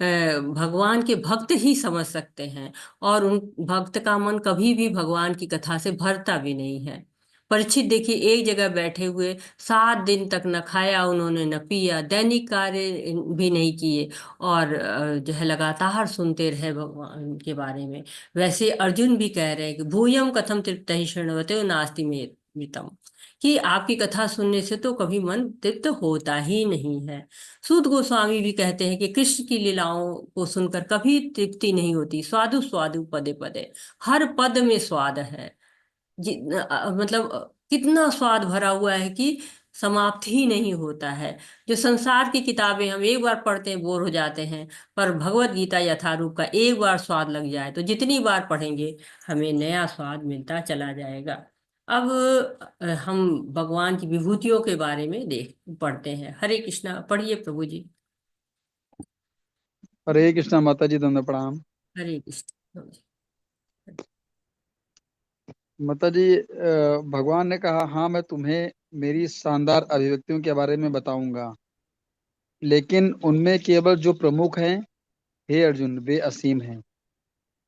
भगवान के भक्त ही समझ सकते हैं। और उन भक्त का मन कभी भी भगवान की कथा से भरता भी नहीं है। परीक्षित देखिए, एक जगह बैठे हुए 7 दिन तक न खाया उन्होंने न पिया, दैनिक कार्य भी नहीं किए, और जो है लगातार सुनते रहे भगवान के बारे में। वैसे अर्जुन भी कह रहे हैं कि भूयम कथम तृप्त ही शृण्वते नास्ति में मितम, कि आपकी कथा सुनने से तो कभी मन तृप्त होता ही नहीं है। सूत गोस्वामी भी कहते हैं कि कृष्ण की लीलाओं को सुनकर कभी तृप्ति नहीं होती, स्वादु स्वादु पदे पदे, हर पद में स्वाद है। मतलब कितना स्वाद भरा हुआ है कि समाप्त ही नहीं होता है। जो संसार की किताबें हम एक बार पढ़ते हैं बोर हो जाते हैं, पर भगवत गीता यथारूप का एक बार स्वाद लग जाए तो जितनी बार पढ़ेंगे हमें नया स्वाद मिलता चला जाएगा। अब हम भगवान की विभूतियों के बारे में देख पढ़ते हैं। हरे कृष्णा, पढ़िए प्रभु जी। हरे कृष्णा माता जी, दंड प्रणाम। हरे कृष्ण प्रभु जी। माता जी, भगवान ने कहा, हाँ मैं तुम्हें मेरी शानदार अभिव्यक्तियों के बारे में बताऊंगा, लेकिन उनमें केवल जो प्रमुख हैं हे अर्जुन वे असीम हैं।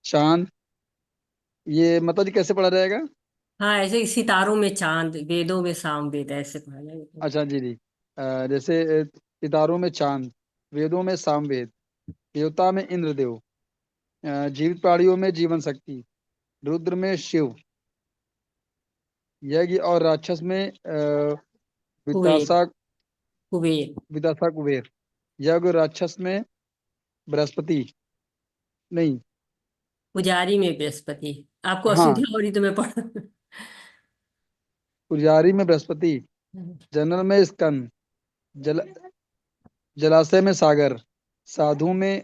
चांद, ये माता जी कैसे पढ़ा जाएगा? हाँ, ऐसे ही सितारों में चांद, वेदों में सामवेद, ऐसे पढ़ा जाएगा। अच्छा जी जी। जैसे सितारों में चांद, वेदों में सामवेद, देवता में इंद्रदेव, जीवित प्राणियों में जीवन शक्ति, रुद्र में शिव, यज्ञ और राक्षस में कुबेर। वितासा, कुबेर। विदासा कुबेर, यज्ञ और राक्षस में बृहस्पति, नहीं, पुजारी में बृहस्पति। आपको हाँ, असुविधा हो रही तो मैं पढ़। पुजारी में बृहस्पति, जनरल में स्कंद, जल जलाशय में सागर, साधु में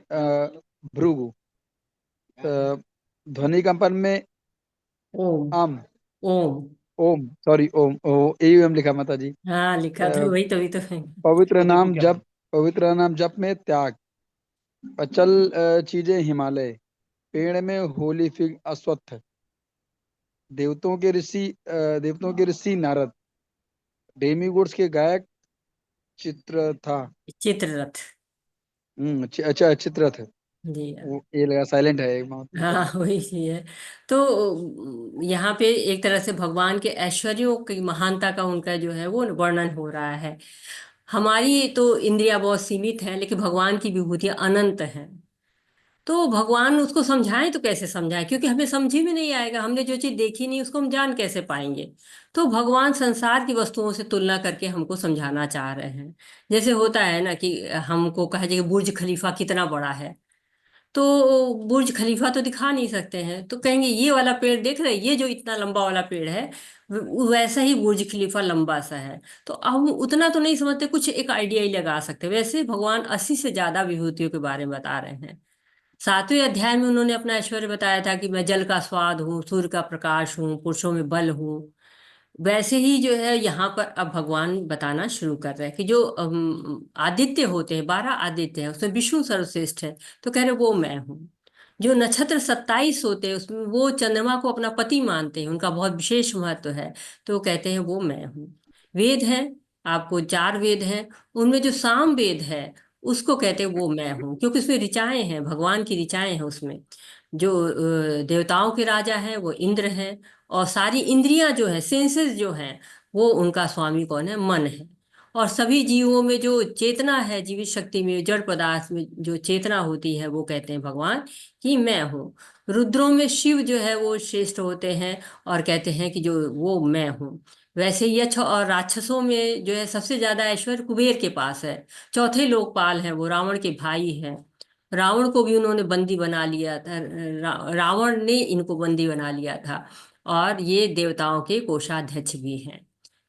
भृगु, ध्वनि कंपन में ओम। आम, ओम। ओम, sorry, Om, O A M लिखा माता जी। हाँ, लिखा था वही, तभी तो है। पवित्र नाम जप, पवित्र नाम जप में त्याग, अचल चीजें हिमालय, पेड़ में होली फिग अश्वत्थ, देवताओं के ऋषि नारद, डेमीगोड्स के गायक चित्र था। चित्ररथ। अच्छा, चित्रथ। जी। वो ए लगा, साइलेंट है एक हाँ, मतलब। वही चीज है। तो यहाँ पे एक तरह से भगवान के ऐश्वर्यों की महानता का उनका जो है वो वर्णन हो रहा है। हमारी तो इंद्रियां बहुत सीमित हैं, लेकिन भगवान की विभूतियां अनंत हैं। तो भगवान उसको समझाएं तो कैसे समझाएं, क्योंकि हमें समझ ही में नहीं आएगा, हमने जो चीज देखी नहीं उसको हम जान कैसे पाएंगे। तो भगवान संसार की वस्तुओं से तुलना करके हमको समझाना चाह रहे हैं। जैसे होता है ना कि हमको कहा जाए कि बुर्ज खलीफा कितना बड़ा है, तो बुर्ज खलीफा तो दिखा नहीं सकते हैं, तो कहेंगे ये वाला पेड़ देख रहे हैं, ये जो इतना लंबा वाला पेड़ है, वैसा ही बुर्ज खलीफा लंबा सा है। तो हम उतना तो नहीं समझते, कुछ एक आइडिया ही लगा सकते हैं। वैसे भगवान 80 से ज्यादा विभूतियों के बारे में बता रहे हैं। 7वें अध्याय में उन्होंने अपना ऐश्वर्य बताया था कि मैं जल का स्वाद हूँ, सूर्य का प्रकाश हूँ, पुरुषों में बल हूँ। वैसे ही जो है यहाँ पर अब भगवान बताना शुरू कर रहे हैं कि जो आदित्य होते हैं, 12 आदित्य हैं, उसमें विष्णु सर्वश्रेष्ठ है, तो कह रहे वो मैं हूँ। जो नक्षत्र 27 होते हैं उसमें वो चंद्रमा को अपना पति मानते हैं, उनका बहुत विशेष महत्व है, तो कहते हैं वो मैं हूँ। वेद हैं, आपको 4 वेद हैं, उनमें जो साम वेद है उसको कहते हैं वो मैं हूँ, क्योंकि उसमें ऋचाएं हैं, भगवान की ऋचाएं हैं उसमें। जो देवताओं के राजा हैं वो इंद्र हैं। और सारी इंद्रियां जो है, सेंसेस जो हैं, वो उनका स्वामी कौन है? मन है। और सभी जीवों में जो चेतना है, जीवित शक्ति में, जड़ पदार्थ में जो चेतना होती है, वो कहते हैं भगवान कि मैं हूँ। रुद्रों में शिव जो है वो श्रेष्ठ होते हैं और कहते हैं कि जो वो मैं हूँ। वैसे यक्ष और राक्षसों में जो है सबसे ज्यादा ऐश्वर्य कुबेर के पास है। चौथे लोकपाल हैं, वो रावण के भाई हैं। रावण को भी उन्होंने बंदी बना लिया था, रावण ने इनको बंदी बना लिया था। और ये देवताओं के कोषाध्यक्ष भी हैं।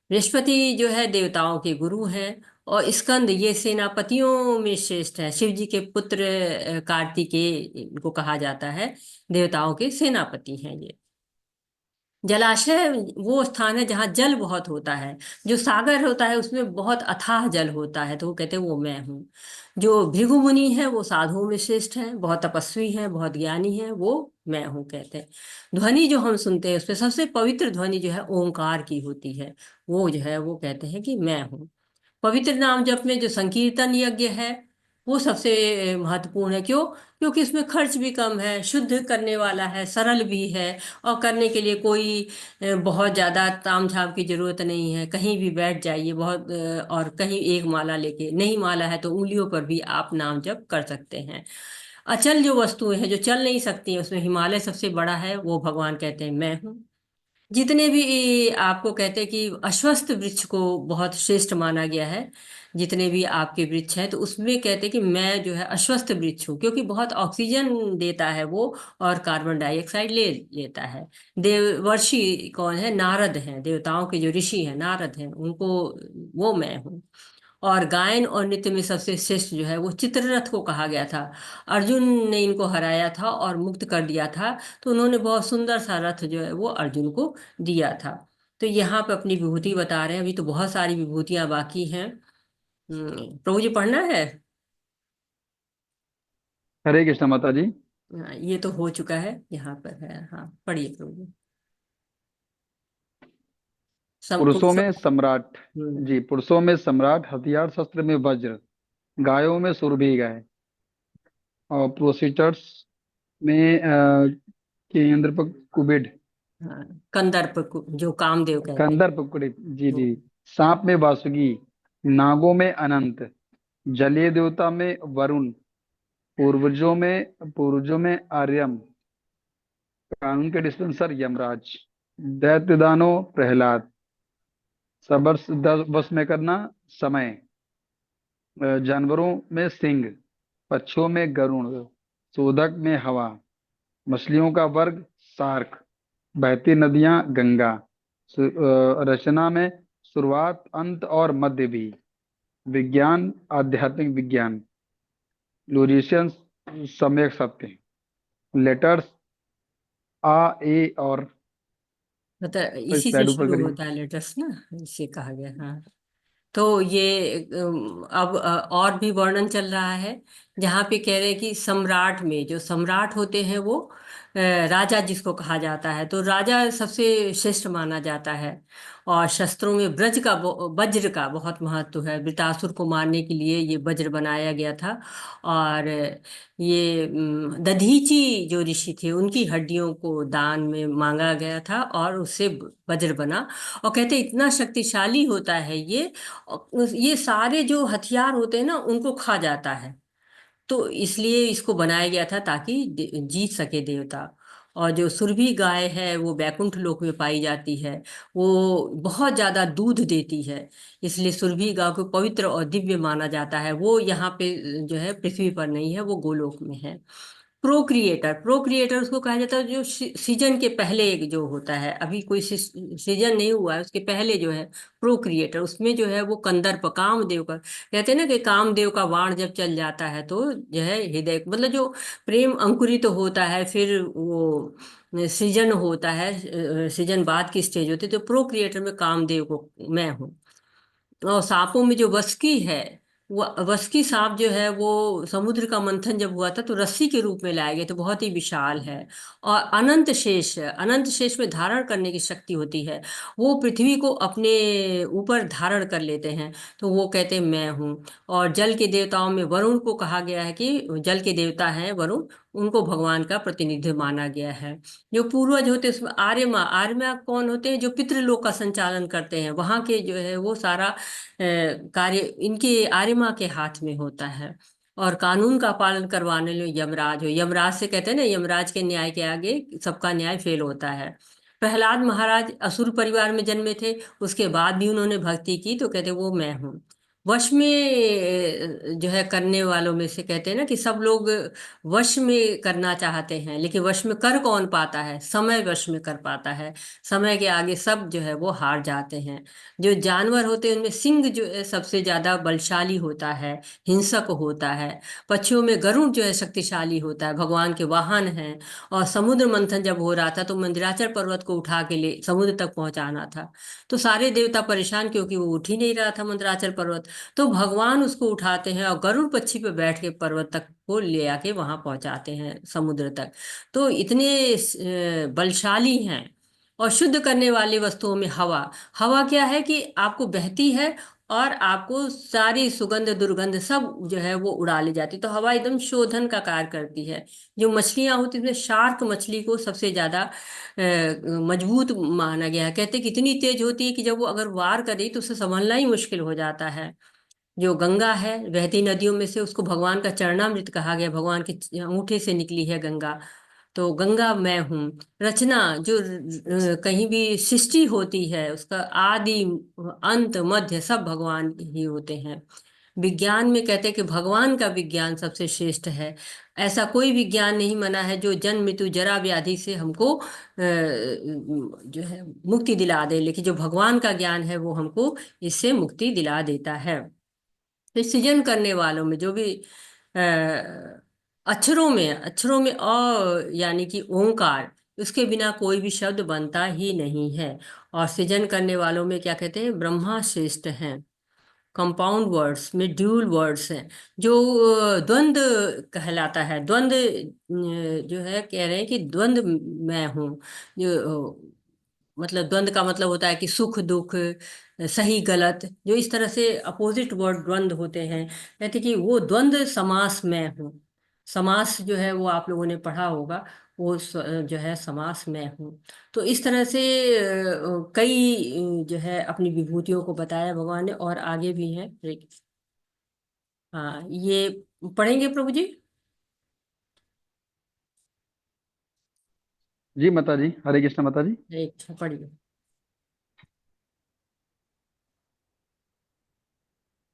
बृहस्पति जो है देवताओं के गुरु हैं। और स्कंद ये सेनापतियों में श्रेष्ठ है, शिव जी के पुत्र कार्तिकेय इनको कहा जाता है, देवताओं के सेनापति हैं ये। जलाशय वो स्थान है जहाँ जल बहुत होता है। जो सागर होता है उसमें बहुत अथाह जल होता है, तो वो कहते हैं वो मैं हूँ। जो भृगु मुनि है वो साधुओं में श्रेष्ठ है, बहुत तपस्वी है, बहुत ज्ञानी है, वो मैं हूँ कहते हैं। ध्वनि जो हम सुनते हैं उसमें सबसे पवित्र ध्वनि जो है ओंकार की होती है, वो जो है वो कहते हैं कि मैं हूँ। पवित्र नाम जप में जो संकीर्तन यज्ञ है वो सबसे महत्वपूर्ण है। क्यों? क्योंकि इसमें खर्च भी कम है, शुद्ध करने वाला है, सरल भी है। और करने के लिए कोई बहुत ज़्यादा ताम झाम की जरूरत नहीं है, कहीं भी बैठ जाइए बहुत और कहीं एक माला लेके, नहीं माला है तो उंगलियों पर भी आप नाम जप कर सकते हैं। अचल जो वस्तुएं हैं जो चल नहीं सकती हैं, उसमें हिमालय सबसे बड़ा है, वो भगवान कहते हैं मैं हूँ। जितने भी आपको कहते हैं कि अश्वत्थ वृक्ष को बहुत श्रेष्ठ माना गया है, जितने भी आपके वृक्ष हैं, तो उसमें कहते हैं कि मैं जो है अश्वत्थ वृक्ष हूँ, क्योंकि बहुत ऑक्सीजन देता है वो, और कार्बन डाइऑक्साइड ले लेता है। देवर्षि कौन है? नारद हैं, देवताओं के जो ऋषि हैं नारद हैं, उनको वो मैं हूँ। और गायन और नृत्य में सबसे श्रेष्ठ जो है वो चित्ररथ को कहा गया था। अर्जुन ने इनको हराया था और मुक्त कर दिया था, तो उन्होंने बहुत सुंदर सा रथ जो है वो अर्जुन को दिया था। तो यहाँ पे अपनी विभूति बता रहे हैं, अभी तो बहुत सारी विभूतियां बाकी हैं। प्रभु जी पढ़ना है। हरे कृष्ण माता जी। हाँ, ये तो हो चुका है, यहाँ पर है। हाँ, पढ़िए प्रभु जी। पुरुषों पुरुषों। में सम्राट, हम्म। जी, पुरुषों में सम्राट, हथियार शस्त्र में वज्र, गायों में सुरभि गाय, और प्रोसिटर्स में केंद्र पर कुबेर। हाँ, कंदर्प जो कामदेव कहते हैं। कंदर्प कुबेर, जी जी। हम्म। सांप में वासुकी, नागों में अनंत, जलीय देवता में वरुण, पूर्वजों में आर्यम, कानून के डिस्पेंसर यमराज, दैत्य दानव प्रहलाद, सबर्स वश में करना समय, जानवरों में सिंह, पक्षियों में गरुड़, शोधक में हवा, मछलियों का वर्ग शार्क, बहती नदियां गंगा, रचना में शुरुआत अंत और मध्य भी, विज्ञान आध्यात्मिक विज्ञान, लॉजिशियंस सम्यक सत्य, लेटर्स आ ए और। मतलब तो इसी से स्लाइड ऊपर शुरू करिए। होता है लेटर्स ना, इसे कहा गया। हाँ, तो ये अब और भी वर्णन चल रहा है, जहाँ पे कह रहे हैं कि सम्राट में जो सम्राट होते हैं वो राजा जिसको कहा जाता है, तो राजा सबसे श्रेष्ठ माना जाता है। और शस्त्रों में वज्र का बहुत महत्व है। वृतासुर को मारने के लिए ये वज्र बनाया गया था। और ये दधीची जो ऋषि थे उनकी हड्डियों को दान में मांगा गया था और उससे वज्र बना। और कहते इतना शक्तिशाली होता है ये, ये सारे जो हथियार होते हैं ना उनको खा जाता है। तो इसलिए इसको बनाया गया था ताकि जीत सके देवता। और जो सुरभि गाय है वो बैकुंठ लोक में पाई जाती है। वो बहुत ज्यादा दूध देती है, इसलिए सुरभि गाय को पवित्र और दिव्य माना जाता है। वो यहाँ पे जो है पृथ्वी पर नहीं है, वो गोलोक में है। प्रोक्रिएटर उसको कहा जाता है जो सीजन के पहले एक जो होता है, अभी कोई सीजन नहीं हुआ है उसके पहले जो है प्रोक्रिएटर, उसमें जो है वो कंदर्प कामदेव का कहते हैं ना कि कामदेव का बाण जब चल जाता है तो जो है हृदय मतलब जो प्रेम अंकुरित तो होता है, फिर वो सीजन होता है, सीजन बाद की स्टेज होती है। तो प्रोक्रिएटर में कामदेव को मैं हूँ। और सांपों में जो वस्की है, वो वस्की सांप जो है वो समुद्र का मंथन जब हुआ था तो रस्सी के रूप में लाया गया, तो बहुत ही विशाल है। और अनंत शेष में धारण करने की शक्ति होती है। वो पृथ्वी को अपने ऊपर धारण कर लेते हैं। तो वो कहते हैं मैं हूँ। और जल के देवताओं में वरुण को कहा गया है कि जल के देवता हैं वरुण, उनको भगवान का प्रतिनिधि माना गया है। जो पूर्वज होते हैं उसमें आर्यमा कौन होते हैं, जो पितृलोक का संचालन करते हैं, वहां के जो है वो सारा कार्य इनके आर्यमा के हाथ में होता है। और कानून का पालन करवाने में यमराज हो, यमराज से कहते हैं ना, यमराज के न्याय के आगे सबका न्याय फेल होता है। प्रहलाद महाराज असुर परिवार में जन्मे थे, उसके बाद भी उन्होंने भक्ति की, तो कहते वो मैं हूँ। वश में जो है करने वालों में से कहते हैं ना कि सब लोग वश में करना चाहते हैं, लेकिन वश में कर कौन पाता है, समय वश में कर पाता है। समय के आगे सब जो है वो हार जाते हैं। जो जानवर होते हैं उनमें सिंह जो है सबसे ज्यादा बलशाली होता है, हिंसक होता है। पक्षियों में गरुड़ जो है शक्तिशाली होता है, भगवान के वाहन हैं। और समुद्र मंथन जब हो रहा था तो मंदिराचल पर्वत को उठा के ले समुद्र तक पहुंचाना था, तो सारे देवता परेशान क्योंकि वो उठ ही नहीं रहा था मंदिराचल पर्वत। तो भगवान उसको उठाते हैं और गरुड़ पक्षी पे बैठ के पर्वत तक को ले आके वहां पहुंचाते हैं समुद्र तक। तो इतने बलशाली हैं। और शुद्ध करने वाली वस्तुओं में हवा, हवा क्या है कि आपको बहती है और आपको सारी सुगंध दुर्गंध सब जो है वो उड़ा ले जाती है। तो हवा एकदम शोधन का कार्य करती है। जो मछलियां होती हैं इसमें शार्क मछली को सबसे ज्यादा मजबूत माना गया है। कहते हैं कि इतनी तेज होती है कि जब वो अगर वार करे तो उसे संभलना ही मुश्किल हो जाता है। जो गंगा है बहती नदियों में से, उसको भगवान का चरणामृत कहा गया, भगवान के अंगूठे से निकली है गंगा। तो गंगा मैं हूँ। रचना जो कहीं भी सृष्टि होती है उसका आदि अंत मध्य सब भगवान ही होते हैं। विज्ञान में कहते हैं कि भगवान का विज्ञान सबसे श्रेष्ठ है। ऐसा कोई विज्ञान नहीं मना है जो जन्म मृत्यु जरा व्याधि से हमको जो है मुक्ति दिला दे, लेकिन जो भगवान का ज्ञान है वो हमको इससे मुक्ति दिला देता है। तो सृजन करने वालों में जो भी अक्षरों में यानी कि ओंकार, उसके बिना कोई भी शब्द बनता ही नहीं है। और सृजन करने वालों में क्या कहते हैं, ब्रह्मा श्रेष्ठ हैं। कंपाउंड वर्ड्स में ड्यूल वर्ड्स हैं। जो द्वंद्व कहलाता है, द्वंद्व जो है कह रहे हैं कि द्वंद्व मैं हूँ। जो मतलब द्वंद्व का मतलब होता है कि सुख दुख, सही गलत, जो इस तरह से अपोजिट वर्ड द्वंद्व होते हैं। कहते कि वो द्वंद्व समास में हूँ। समास जो है वो आप लोगों ने पढ़ा होगा, वो जो है समास मैं हूँ। तो इस तरह से कई जो है अपनी विभूतियों को बताया भगवान ने, और आगे भी है। हाँ, ये पढ़ेंगे प्रभु जी। जी माता जी, हरे कृष्ण माता जी। एक पढ़िए।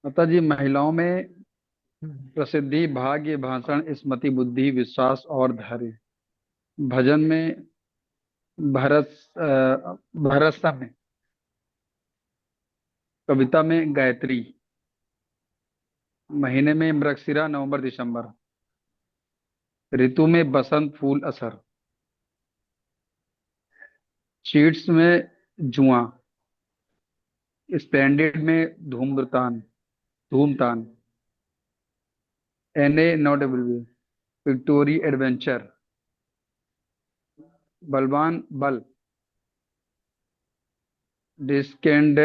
माता जी, महिलाओं में हम्म। प्रसिद्धि, भाग्य, भाषण, स्मृति, बुद्धि, विश्वास और धैर्य। भजन में भरत भरत में, कविता में गायत्री, महीने में मृगशिरा नवंबर दिसंबर, ऋतु में बसंत फूल असर, चीट्स में जुआ, स्प्लेंडेड में धूम्रतान धूमतान, NA 9 विक्टोरी एडवेंचर, बलवान बल, डिस्केंड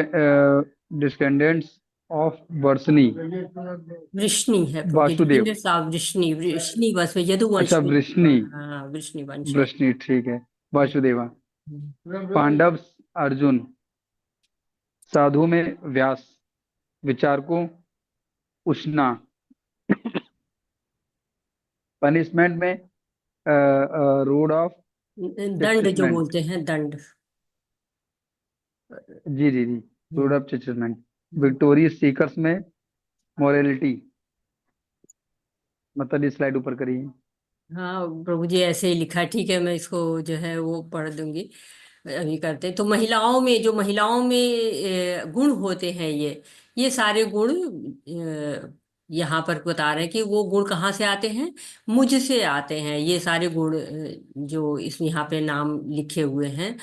डिस्केंडेंट्स ऑफ वर्षनी, वृष्णि है प्रभु जी, वासुदेव। डिपेंडेंट्स ऑफ वृष्णि, वृष्णि वंश में अच्छा, यदुवंश में। वृष्णि। हाँ, वृष्णि वंश है। वृष्णि, ठीक है। वासुदेवा। हम्म। पांडव अर्जुन, साधु में व्यास, विचारकों उष्णा, पनिशमेंट में रोड ऑफ दंड जो चेस्टनट। बोलते हैं, दंड। जी जी जी, rod hmm. Of chestnut. Victorious seekers में मोरालिटी। मतलब इस स्लाइड ऊपर करिए। हाँ प्रभु जी, ऐसे ही लिखा है, ठीक है, मैं इसको जो है वो पढ़ दूंगी। अभी करते हैं। तो महिलाओं में, जो महिलाओं में गुण होते हैं, ये सारे गुण यहाँ पर बता रहे हैं कि वो गुण कहाँ से आते हैं, मुझसे आते हैं। ये सारे गुण जो इस यहाँ पे नाम लिखे हुए हैं,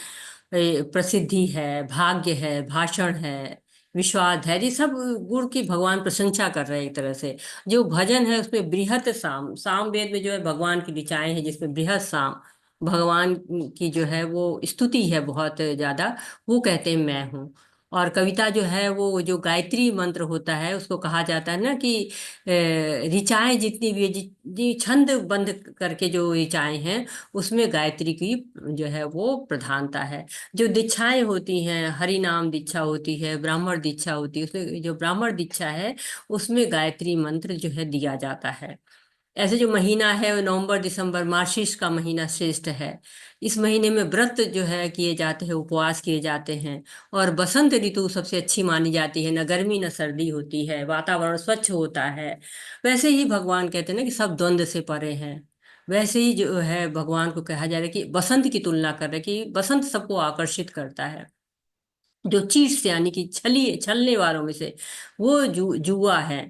प्रसिद्धि है, भाग्य है, भाषण है, विश्वास, धैर्य, सब गुण की भगवान प्रशंसा कर रहे हैं एक तरह से। जो भजन है उसमें बृहत साम, साम वेद में जो है भगवान की ऋचाएं हैं, जिसमें बृहत साम भगवान की जो है वो स्तुति है बहुत ज्यादा, वो कहते हैं मैं हूँ। और कविता जो है वो जो गायत्री मंत्र होता है, उसको कहा जाता है ना कि ऋचाएं जितनी भी है, जितनी छंद बंद करके जो ऋचाएं हैं, उसमें गायत्री की जो है वो प्रधानता है। जो दीक्षाएं होती हैं, हरि नाम दीक्षा होती है, ब्राह्मण दीक्षा होती है, उसमें जो ब्राह्मण दीक्षा है उसमें गायत्री मंत्र जो है दिया जाता है। ऐसे जो महीना है वो नवंबर दिसंबर, मार्गशीर्ष का महीना श्रेष्ठ है। इस महीने में व्रत जो है किए जाते हैं, उपवास किए जाते हैं। और बसंत ऋतु सबसे अच्छी मानी जाती है, न गर्मी न सर्दी होती है, वातावरण स्वच्छ होता है। वैसे ही भगवान कहते हैं ना कि सब द्वंद्व से परे हैं। वैसे ही जो है भगवान को कहा जा रहा है कि बसंत की तुलना कर रहे हैं कि बसंत सबको आकर्षित करता है। जो चीट्स यानी कि छलने वालों में से वो जुआ है।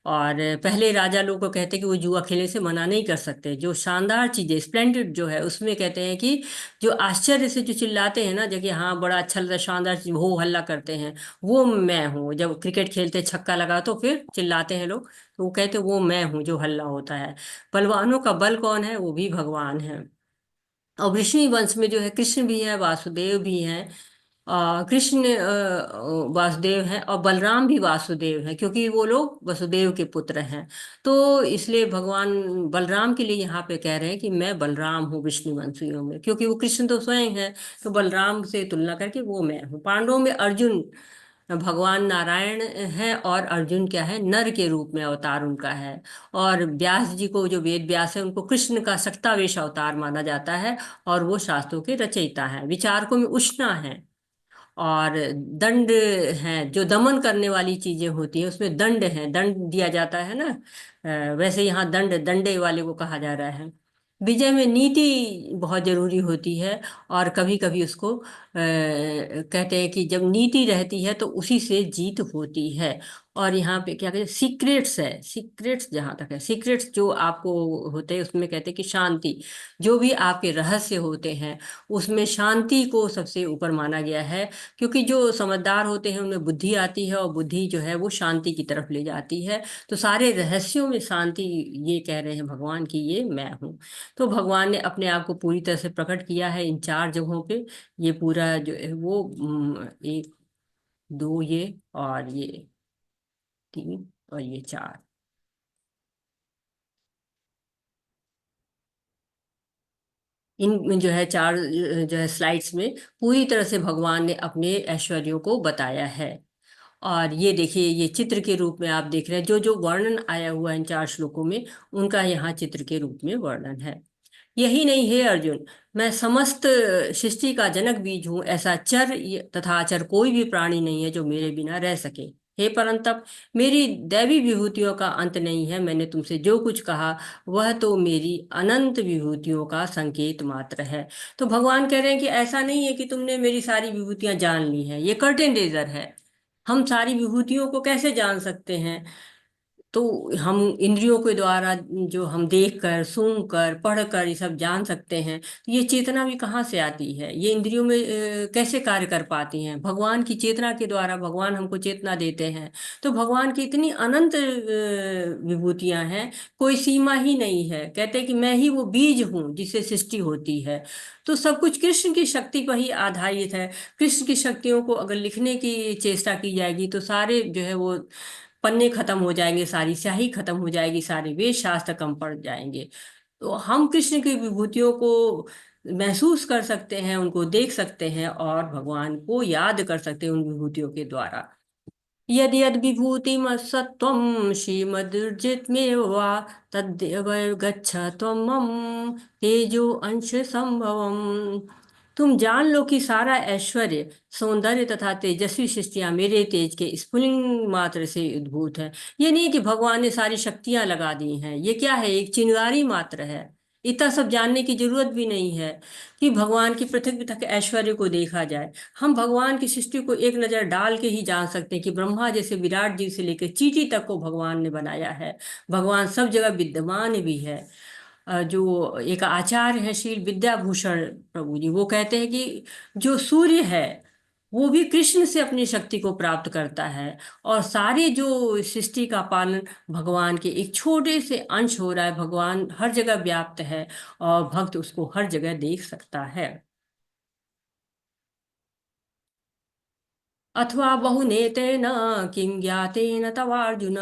और पहले राजा लोग को कहते हैं कि वो जुआ खेलने से मना नहीं कर सकते। जो शानदार चीजें, स्प्लेंडेड जो है, उसमें कहते हैं कि जो आश्चर्य से जो चिल्लाते हैं ना, जबकि हाँ बड़ा अच्छा लगता है, शानदार चीज, हो हल्ला करते हैं, वो मैं हूँ। जब क्रिकेट खेलते छक्का लगा तो फिर चिल्लाते हैं लोग, तो वो कहते हैं वो मैं हूँ जो हल्ला होता है। बलवानों का बल कौन है, वो भी भगवान है। और वृष्णि वंश में जो है कृष्ण भी है, वासुदेव भी हैं। कृष्ण वासुदेव हैं, और बलराम भी वासुदेव हैं, क्योंकि वो लोग वसुदेव के पुत्र हैं। तो इसलिए भगवान बलराम के लिए यहाँ पे कह रहे हैं कि मैं बलराम हूँ विष्णुवंशियों में, क्योंकि वो कृष्ण तो स्वयं है। तो बलराम से तुलना करके वो मैं हूँ। पांडवों में अर्जुन भगवान नारायण है, और अर्जुन क्या है, नर के रूप में अवतार उनका है। और व्यास जी को, जो वेद व्यास है, उनको कृष्ण का सक्तावेश अवतार माना जाता है। और वो शास्त्रों के रचयिता हैं। विचारकों में उष्णा है। और दंड हैं, जो दमन करने वाली चीजें होती हैं उसमें दंड है, दंड दिया जाता है ना। वैसे यहाँ दंड, दंडे वाले को कहा जा रहा है। विजय में नीति बहुत जरूरी होती है। और कभी कभी उसको कहते हैं कि जब नीति रहती है तो उसी से जीत होती है। और यहाँ पे क्या कहते हैं, सीक्रेट्स है, सीक्रेट्स जहाँ तक है, सीक्रेट्स जो आपको होते हैं उसमें कहते हैं कि शांति, जो भी आपके रहस्य होते हैं उसमें शांति को सबसे ऊपर माना गया है। क्योंकि जो समझदार होते हैं उनमें बुद्धि आती है, और बुद्धि जो है वो शांति की तरफ ले जाती है। तो सारे रहस्यों में शांति, ये कह रहे हैं भगवान की ये मैं हूँ। तो भगवान ने अपने आप को पूरी तरह से प्रकट किया है इन चार जगहों पे। ये पूरा जो है वो एक, दो, ये, और ये तीन, और ये चार। इन जो है चार जो है स्लाइड्स में पूरी तरह से भगवान ने अपने ऐश्वर्यों को बताया है। और ये देखिए, ये चित्र के रूप में आप देख रहे हैं, जो जो वर्णन आया हुआ है इन चार श्लोकों में, उनका यहाँ चित्र के रूप में वर्णन है। यही नहीं है अर्जुन, मैं समस्त सृष्टि का जनक बीज हूँ। ऐसा चर तथा अचर कोई भी प्राणी नहीं है जो मेरे बिना रह सके। हे परंतप, मेरी दैवी विभूतियों का अंत नहीं है। मैंने तुमसे जो कुछ कहा वह तो मेरी अनंत विभूतियों का संकेत मात्र है। तो भगवान कह रहे हैं कि ऐसा नहीं है कि तुमने मेरी सारी विभूतियां जान ली हैं, ये कर्टेन रेजर है। हम सारी विभूतियों को कैसे जान सकते हैं? तो हम इंद्रियों के द्वारा जो हम देख कर, सुन कर, पढ़ कर ये सब जान सकते हैं, तो ये चेतना भी कहाँ से आती है? ये इंद्रियों में कैसे कार्य कर पाती हैं? भगवान की चेतना के द्वारा भगवान हमको चेतना देते हैं। तो भगवान की इतनी अनंत विभूतियां हैं, कोई सीमा ही नहीं है। कहते हैं कि मैं ही वो बीज हूँ जिससे सृष्टि होती है। तो सब कुछ कृष्ण की शक्ति पर ही आधारित है। कृष्ण की शक्तियों को अगर लिखने की चेष्टा की जाएगी तो सारे जो है वो पन्ने खत्म हो जाएंगे, सारी स्याही खत्म हो जाएगी, सारे वेद शास्त्र कम पड़ जाएंगे। तो हम कृष्ण की विभूतियों को महसूस कर सकते हैं, उनको देख सकते हैं और भगवान को याद कर सकते हैं उन विभूतियों के द्वारा। यद यद विभूतिमत्सत्त्वं श्रीमदुर्जितमेव वा तद्देव गच्छ त्वं मम तेजो अंश संभवम्। तुम जान लो कि सारा ऐश्वर्य, सौंदर्य तथा तेजस्वी सृष्टियां मेरे तेज के स्फुलिंग मात्र से उद्भूत है। ये नहीं कि भगवान ने सारी शक्तियां लगा दी हैं, ये क्या है, एक चिंगारी मात्र है। इतना सब जानने की जरूरत भी नहीं है कि भगवान की पृथक पृथक ऐश्वर्य को देखा जाए। हम भगवान की सृष्टि को एक नज़र डाल के ही जान सकते हैं कि ब्रह्मा जैसे विराट जीव से लेकर चींटी तक को भगवान ने बनाया है। भगवान सब जगह विद्यमान भी है। जो एक आचार्य है श्री विद्याभूषण प्रभु जी, वो कहते हैं कि जो सूर्य है वो भी कृष्ण से अपनी शक्ति को प्राप्त करता है। और सारे जो सृष्टि का पालन भगवान के एक छोटे से अंश हो रहा है। भगवान हर जगह व्याप्त है और भक्त उसको हर जगह देख सकता है। अथवा बहुनेतेन किं ज्ञातेन तवार्जुन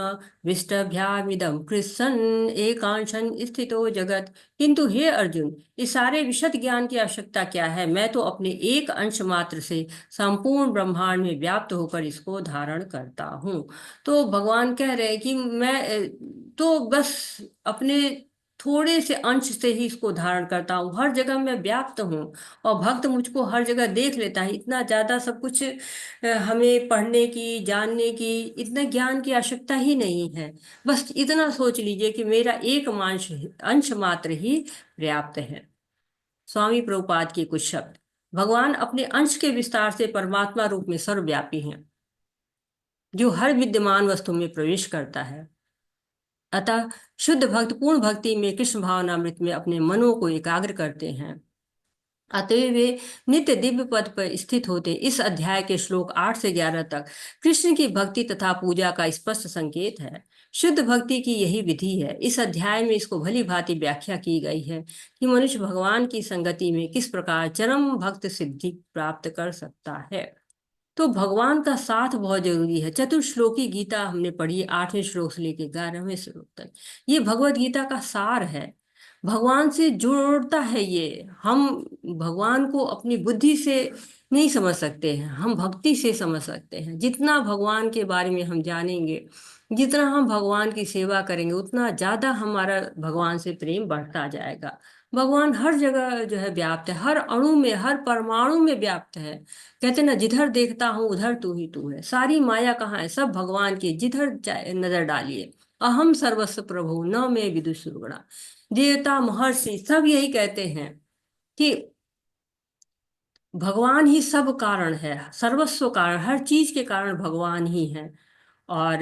विष्टभ्यामिदं कृत्सन् एकांशन स्थितो जगत। किंतु हे अर्जुन, इस सारे विशद ज्ञान की आवश्यकता क्या है? मैं तो अपने एक अंश मात्र से संपूर्ण ब्रह्मांड में व्याप्त होकर इसको धारण करता हूँ। तो भगवान कह रहे हैं कि मैं तो बस अपने थोड़े से अंश से ही इसको धारण करता हूँ, हर जगह मैं व्याप्त हूँ। और भक्त मुझको हर जगह देख लेता है। इतना ज्यादा सब कुछ हमें पढ़ने की, जानने की, इतने ज्ञान की आवश्यकता ही नहीं है। बस इतना सोच लीजिए कि मेरा एक अंश अंश मात्र ही पर्याप्त है। स्वामी प्रभुपाद के कुछ शब्द। भगवान अपने अंश के विस्तार से परमात्मा रूप में सर्वव्यापी हैं, जो हर विद्यमान वस्तु में प्रवेश करता है। अतः शुद्ध भक्त पूर्ण भक्ति में कृष्ण भावनामृत में अपने मनों को एकाग्र करते हैं। अतएव वे नित्य दिव्य पद पर स्थित होते। इस अध्याय के श्लोक 8 से 11 तक कृष्ण की भक्ति तथा पूजा का स्पष्ट संकेत है। शुद्ध भक्ति की यही विधि है। इस अध्याय में इसको भली भांति व्याख्या की गई है कि मनुष्य भगवान की संगति में किस प्रकार चरम भक्त सिद्धि प्राप्त कर सकता है। तो भगवान का साथ बहुत जरूरी है। चतुर्श्लोकी गीता हमने पढ़ी 8वें श्लोक से लेकर 11वें श्लोक तक। ये भगवत गीता का सार है। भगवान से जोड़ता है ये। हम भगवान को अपनी बुद्धि से नहीं समझ सकते हैं, हम भक्ति से समझ सकते हैं। जितना भगवान के बारे में हम जानेंगे, जितना हम भगवान की सेवा करेंगे, उतना ज्यादा हमारा भगवान से प्रेम बढ़ता जाएगा। भगवान हर जगह जो है व्याप्त है, हर अणु में, हर परमाणु में व्याप्त है। कहते ना, जिधर देखता हूँ उधर तू ही तू है। सारी माया कहाँ है? सब भगवान की। जिधर नजर डालिए, अहम सर्वस्व प्रभु न में विदुषुर्गणा। देवता महर्षि सब यही कहते हैं कि भगवान ही सब कारण है, सर्वस्व कारण, हर चीज के कारण भगवान ही है। और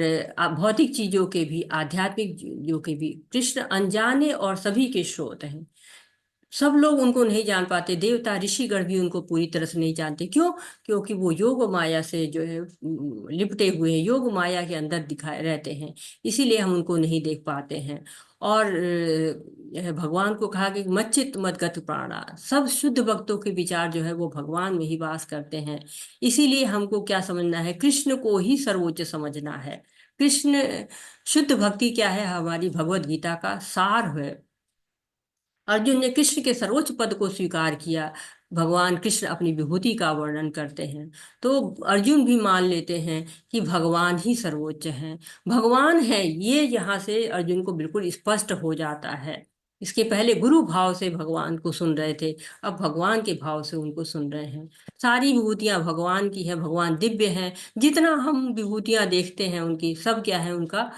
भौतिक चीजों के भी, आध्यात्मिक चीजों के भी कृष्ण अनजाने और सभी के स्रोत हैं। सब लोग उनको नहीं जान पाते। देवता ऋषिगण भी उनको पूरी तरह से नहीं जानते। क्यों? क्योंकि वो योग माया से जो है लिपटे हुए हैं, योग माया के अंदर दिखाए रहते हैं। इसीलिए हम उनको नहीं देख पाते हैं। और भगवान को कहा कि मच्चित मदगत प्राणा, सब शुद्ध भक्तों के विचार जो है वो भगवान में ही वास करते हैं। इसीलिए हमको क्या समझना है? कृष्ण को ही सर्वोच्च समझना है। कृष्ण, शुद्ध भक्ति क्या है? हमारी भगवत गीता का सार है। अर्जुन ने कृष्ण के सर्वोच्च पद को स्वीकार किया। भगवान कृष्ण अपनी विभूति का वर्णन करते हैं, तो अर्जुन भी मान लेते हैं कि भगवान ही सर्वोच्च हैं, भगवान है, ये यहाँ से अर्जुन को बिल्कुल स्पष्ट हो जाता है। इसके पहले गुरु भाव से भगवान को सुन रहे थे, अब भगवान के भाव से उनको सुन रहे हैं। सारी विभूतियां भगवान की है, भगवान दिव्य हैं। जितना हम विभूतियां देखते हैं उनकी, सब क्या है, उनका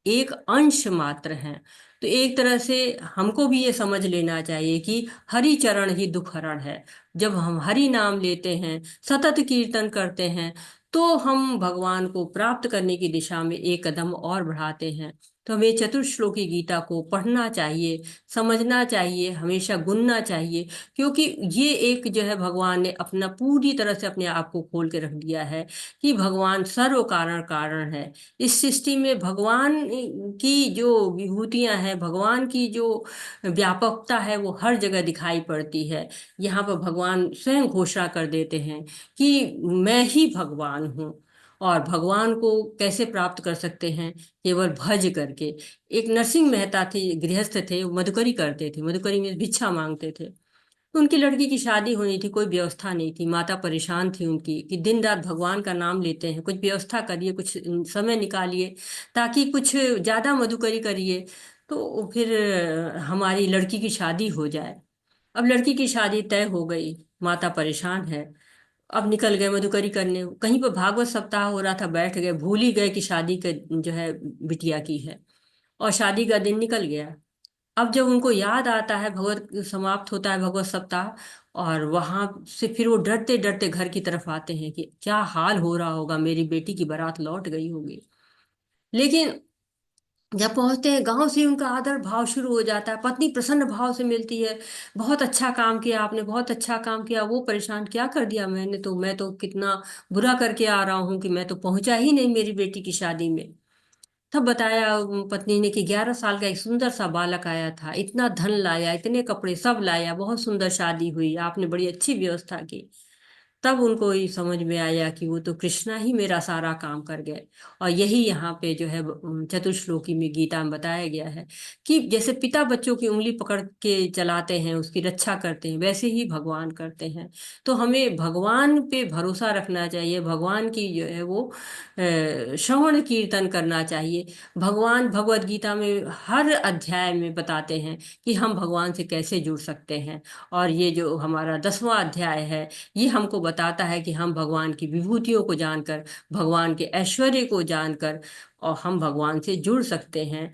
एक अंश मात्र हैं। तो एक तरह से हमको भी ये समझ लेना चाहिए कि हरि चरण ही दुख हरण है। जब हम हरि नाम लेते हैं, सतत कीर्तन करते हैं, तो हम भगवान को प्राप्त करने की दिशा में एक कदम और बढ़ाते हैं। तो हमें चतुश्लोकी गीता को पढ़ना चाहिए, समझना चाहिए, हमेशा गुनना चाहिए, क्योंकि ये एक जो है, भगवान ने अपना पूरी तरह से अपने आप को खोल के रख दिया है कि भगवान सर्व कारण कारण है। इस सृष्टि में भगवान की जो विभूतियां हैं, भगवान की जो व्यापकता है, वो हर जगह दिखाई पड़ती है। यहाँ पर भगवान स्वयं घोषणा कर देते हैं कि मैं ही भगवान हूँ। और भगवान को कैसे प्राप्त कर सकते हैं? केवल भज करके। एक नरसिंह मेहता थे, गृहस्थ थे, वो मधुकरी करते थे, मधुकरी में भिक्षा मांगते थे। तो उनकी लड़की की शादी होनी थी, कोई व्यवस्था नहीं थी, माता परेशान थी उनकी कि दिन रात भगवान का नाम लेते हैं, कुछ व्यवस्था करिए, कुछ समय निकालिए ताकि कुछ ज्यादा मधुकरी करिए, तो फिर हमारी लड़की की शादी हो जाए। अब लड़की की शादी तय हो गई, माता परेशान है। अब निकल गए मधुकरी करने, कहीं पर भागवत सप्ताह हो रहा था, बैठ गए, भूल ही गए कि शादी का जो है बिटिया की है। और शादी का दिन निकल गया। अब जब उनको याद आता है, भगवत समाप्त होता है भगवत सप्ताह, और वहां से फिर वो डरते डरते घर की तरफ आते हैं कि क्या हाल हो रहा होगा, मेरी बेटी की बारात लौट गई होगी। लेकिन जब पहुंचते हैं, गांव से उनका आदर भाव शुरू हो जाता है, पत्नी प्रसन्न भाव से मिलती है, बहुत अच्छा काम किया आपने, बहुत अच्छा काम किया। वो परेशान, क्या कर दिया मैंने, तो मैं तो कितना बुरा करके आ रहा हूँ कि मैं तो पहुंचा ही नहीं मेरी बेटी की शादी में। तब बताया पत्नी ने कि 11 साल का एक सुंदर सा बालक आया था, इतना धन लाया, इतने कपड़े सब लाया, बहुत सुंदर शादी हुई, आपने बड़ी अच्छी व्यवस्था की। तब उनको ये समझ में आया कि वो तो कृष्णा ही मेरा सारा काम कर गए। और यही यहाँ पे जो है चतुश्लोकी में गीता में बताया गया है कि जैसे पिता बच्चों की उंगली पकड़ के चलाते हैं, उसकी रक्षा करते हैं, वैसे ही भगवान करते हैं। तो हमें भगवान पे भरोसा रखना चाहिए, भगवान की जो है वो श्रवण कीर्तन करना चाहिए। भगवान भगवत गीता में हर अध्याय में बताते हैं कि हम भगवान से कैसे जुड़ सकते हैं। और ये जो हमारा 10वां अध्याय है, ये हमको बताता है कि हम भगवान की विभूतियों को जानकर, भगवान के ऐश्वर्य को जानकर, और हम भगवान से जुड़ सकते हैं।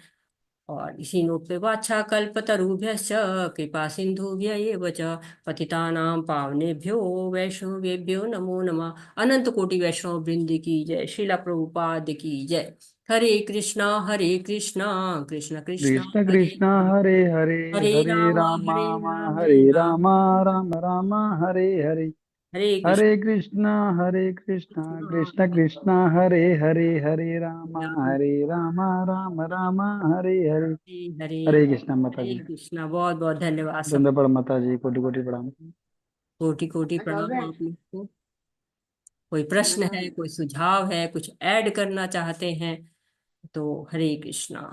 और इसी नोट पे वाछा कल्पतरुभ्यश्च कृपा सिंधुभ्य एव च पतितानां पावनेभ्यो वैष्णवेभ्यो नमो नमः। अनंत कोटि वैष्णव वृंद की जय, श्रीला प्रभुपाद की जय। हरे कृष्णा कृष्ण कृष्ण कृष्ण हरे कृष्ण हरे, हरे हरे, हरे हरे राम राम हरे हरे राम, राम, राम राम हरे हरे। हरे हरे कृष्णा, हरे कृष्णा, कृष्ण कृष्ण कृष्णा हरे हरे, हरे राम राम, हरे राम, राम राम हरे हरे। हरे हरे। हरे कृष्णा माता हरे जी। कृष्णा, बहुत बहुत धन्यवाद सब। धन्यवाद माता जी, कोटि कोटि प्रणाम। कोटि कोटि प्रणाम आप लोग को। कोई प्रश्न है, कोई सुझाव है, कुछ ऐड करना चाहते हैं, तो हरे कृष्णा।